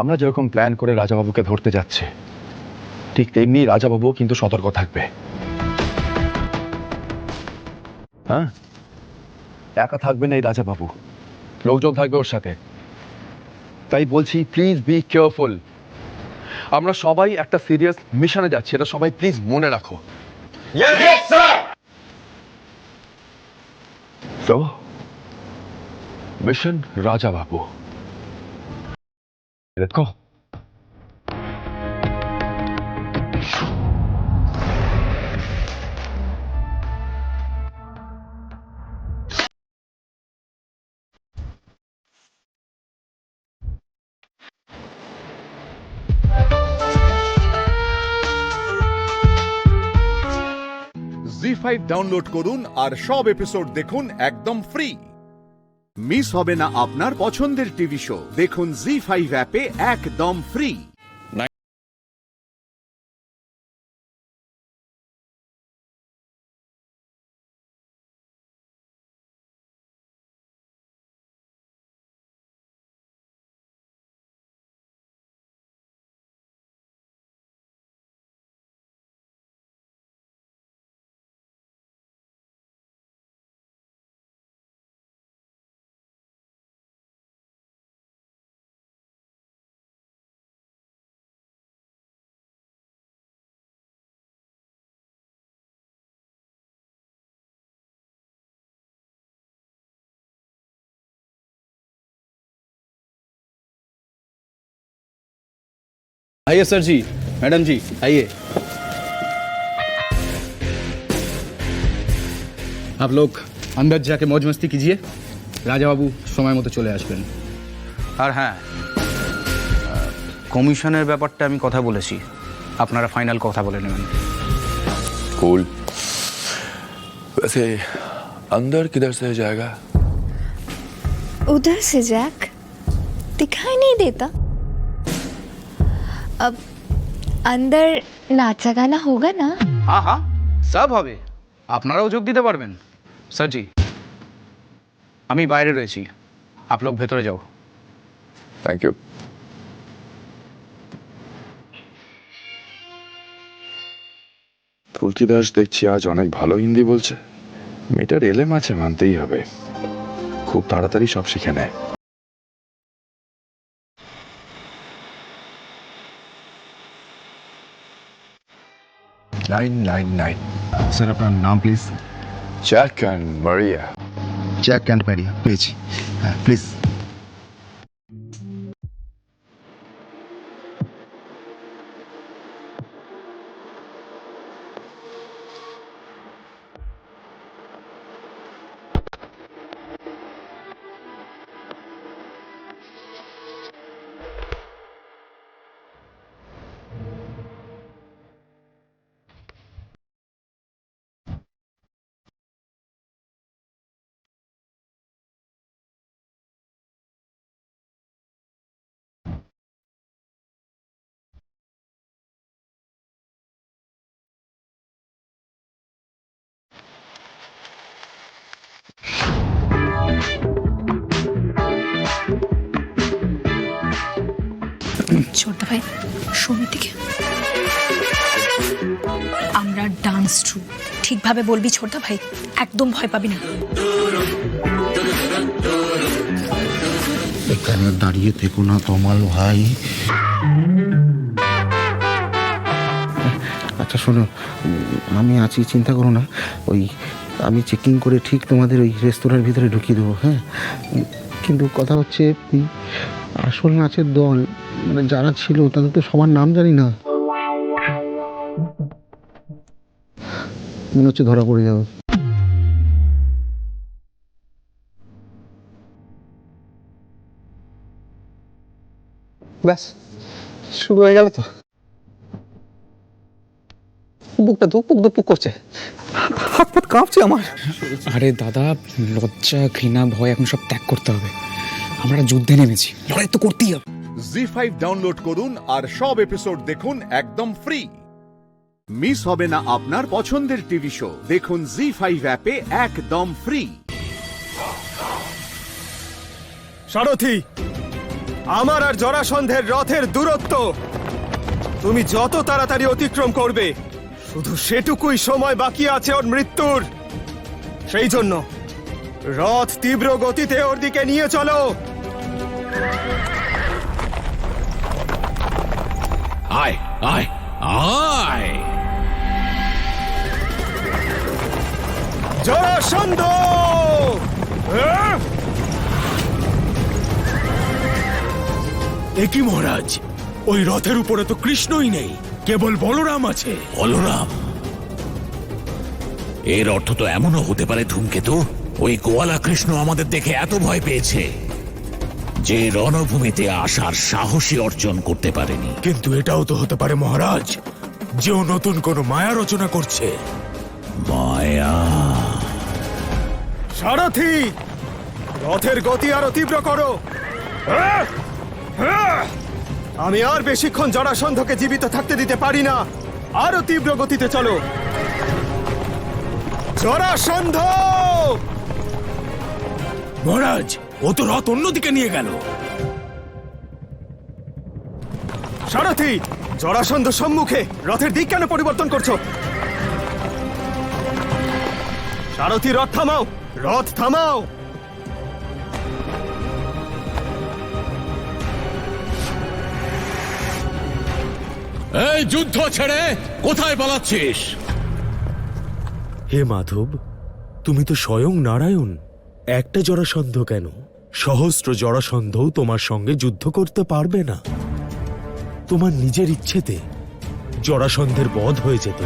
আমরা যেরকম প্ল্যান করে রাজাবাবুকে ধরতে যাচ্ছে, ঠিক তেমনি রাজাবাবুও কিন্তু সতর্ক থাকবে। হ্যাঁ, একা থাকবে না এই রাজাবাবু, লোকজন থাকবে ওর সাথে। তাই বলছি, প্লিজ বি কেয়ারফুল। আমরা সবাই একটা সিরিয়াস মিশনে যাচ্ছি, এটা সবাই প্লিজ মনে রাখো। তো mission Rajababu, let's go. ZEE5 download করুন আর সব এপিসোড দেখুন একদম ফ্রি। মিস হবে না আপনার পছন্দের টিভি শো, দেখুন জি5 অ্যাপে একদম ফ্রি। आइए सर जी, मैडम जी, आइए। आप लोग अंदर जाके मौज मस्ती कीजिए, राजा बाबू समय মতো চলে আসবেন। আর হ্যাঁ, কমিশনের ব্যাপারটা আমি কথা বলেছি, আপনারা ফাইনাল কথা বলে নেবেন। कूल। वैसे अंदर किधर से जाएगा? उधर से जैक दिखाई नहीं देता। अब अंदर नाचा गाना होगा ना? हाँ हाँ सब হবে, আপনারাও যোগ দিতে পারবেন। স্যার জি, আমি বাইরে রয়েছি, आप लोग ভেতরে যাও। Thank you. ফুলকি দাস দেখছি আজ অনেক ভালো হিন্দি বলছে। মেয়েটার এলেম আছে মানতেই হবে, খুব তাড়াতাড়ি সব শিখে নেয়। नाइन सर अपना नाम please. Jack and Maria. Jack and Maria please, please. ছোটদা ভাই সমিতিকে আমরা ডান্স ট্রুপ, ঠিকভাবে বলবি ছোটদা ভাই, একদম ভয় পাবি না। এখানে দাঁড়িয়ে থেকো না তমাল ভাই। আচ্ছা শোনো, আমি আছি, চিন্তা করো না। ওই আমি চেকিং করে ঠিক তোমাদের ওই রেস্তোরাঁর ভিতরে ঢুকিয়ে দেবো। হ্যাঁ, কিন্তু কথা হচ্ছে আসল নাচের দল মানে যারা ছিল তাদের তো সবার নাম জানি না, মনে হচ্ছে ধরা পড়ে যাবে। ব্যাস শুরু হয়ে গেল তো। বুকটা ধুপুক ধুপুক করছে, হাত পাত কাঁপছে আমার। আরে দাদা, লজ্জা ঘৃণা ভয় এখন সব ত্যাগ করতে হবে। আমরা যুদ্ধে নেমেছি, লড়াই তো করতেই হবে। জি5 ডাউনলোড করুন আর সব এপিসোড দেখুন একদম ফ্রি। মিস হবে না আপনার পছন্দের টিভি শো, দেখুন জি5 অ্যাপে একদম ফ্রি। সারথি, আমার আর জরাসন্ধের রথের দূরত্ব তুমি যত তাড়াতাড়ি অতিক্রম করবে, শুধু সেটুকুই সময় বাকি আছে ওর মৃত্যুর। সেই জন্য রথ তীব্র গতিতে ওর দিকে নিয়ে চলো। আয় আয় আয়। জরাসন্ধ! একই মহারাজ, ওই রথের উপরে তো কৃষ্ণই নেই, কেবল বলরাম আছে। বলরাম? এর অর্থ তো এমনও হতে পারে ধূমকেতু, ওই গোয়ালা কৃষ্ণ আমাদের দেখে এত ভয় পেয়েছে যে রণভূমিতে আসার সাহসী অর্জন করতে পারেনি। কিন্তু এটাও তো হতে পারে মহারাজ যে ও নতুন কোনো মায়া রচনা করছে, মায়া। সারথি, রথের গতি আরো তীব্র করো। আমি আর বেশিক্ষণ জরাসন্ধকে জীবিত থাকতে দিতে পারি না। আরো তীব্র গতিতে চলো। জরাসন্ধ! মহারাজ, ও তো রথ অন্যদিকে নিয়ে গেল। সারথি, জরাসন্ধ সম্মুখে, রথের দিক কেন পরিবর্তন করছো? সারথি, রথ থামাও, রথ থামাও। এই যুদ্ধ ছেড়ে কোথায় পালাচ্ছিস? হে মাধব, তুমি তো স্বয়ং নারায়ণ। একটা জরাসন্ধ কেন, সহস্র জরাসন্ধও তোমার সঙ্গে যুদ্ধ করতে পারবে না। তোমার নিজের ইচ্ছেতে জরাসন্ধের বধ হয়ে যেত।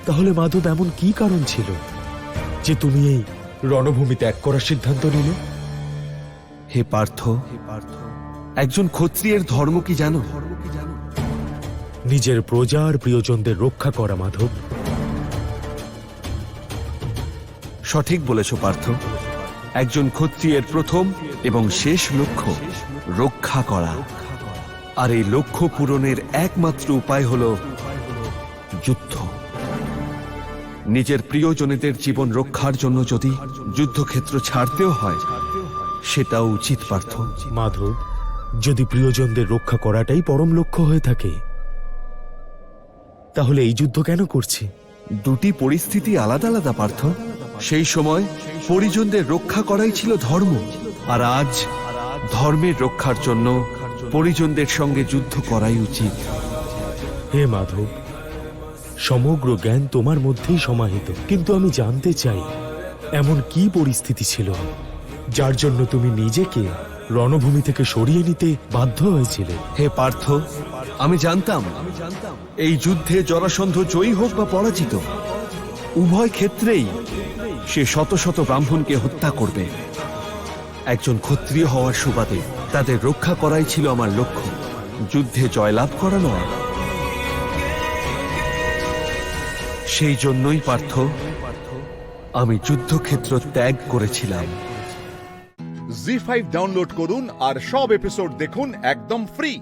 তাহলে মাধব এমন কি কারণ ছিল যে তুমি এই রণভূমি ত্যাগ করার সিদ্ধান্ত নিলে? হে পার্থ, একজন ক্ষত্রিয়ের ধর্ম কি জানো? নিজের প্রজা আর প্রিয়জনদের রক্ষা করা মাধব। সঠিক বলেছ পার্থ। একজন ক্ষত্রিয়ের প্রথম এবং শেষ লক্ষ্য রক্ষা করা, আর এই লক্ষ্য পূরণের একমাত্র উপায় হল যুদ্ধ। নিজের প্রিয়জনেদের জীবন রক্ষার জন্য যদি যুদ্ধক্ষেত্র ছাড়তেও হয়, সেটাও উচিত পার্থ। মাধব, যদি প্রিয়জনদের রক্ষা করাটাই পরম লক্ষ্য হয়ে থাকে, তাহলে এই যুদ্ধ কেন করছি? দুটি পরিস্থিতি আলাদা আলাদা পার্থ। সেই সময় পরিজনদের রক্ষা করাই ছিল ধর্ম, আর আজ ধর্মের রক্ষার জন্য পরিজনদের সঙ্গে যুদ্ধ করাই উচিত। হে মাধব, সমগ্র জ্ঞান তোমার মধ্যেই সমাহিত, কিন্তু আমি জানতে চাই এমন কি পরিস্থিতি ছিল যার জন্য তুমি নিজেকে রণভূমি থেকে সরিয়ে নিতে বাধ্য হয়েছিলে? হে পার্থ, আমি জানতাম এই যুদ্ধে জরাসন্ধ জয়ী হোক বা পরাজিত, উভয় ক্ষেত্রেই সে শত শত ব্রাহ্মণকে হত্যা করবে। একজন ক্ষত্রিয় হওয়ার সুবাদে তাদের রক্ষা করাই ছিল আমার লক্ষ্য, যুদ্ধে জয়লাভ করা নয়। সেই জন্যই পার্থ, আমি যুদ্ধক্ষেত্র ত্যাগ করেছিলাম। জি5 ডাউনলোড করুন আর সব এপিসোড দেখুন একদম ফ্রি।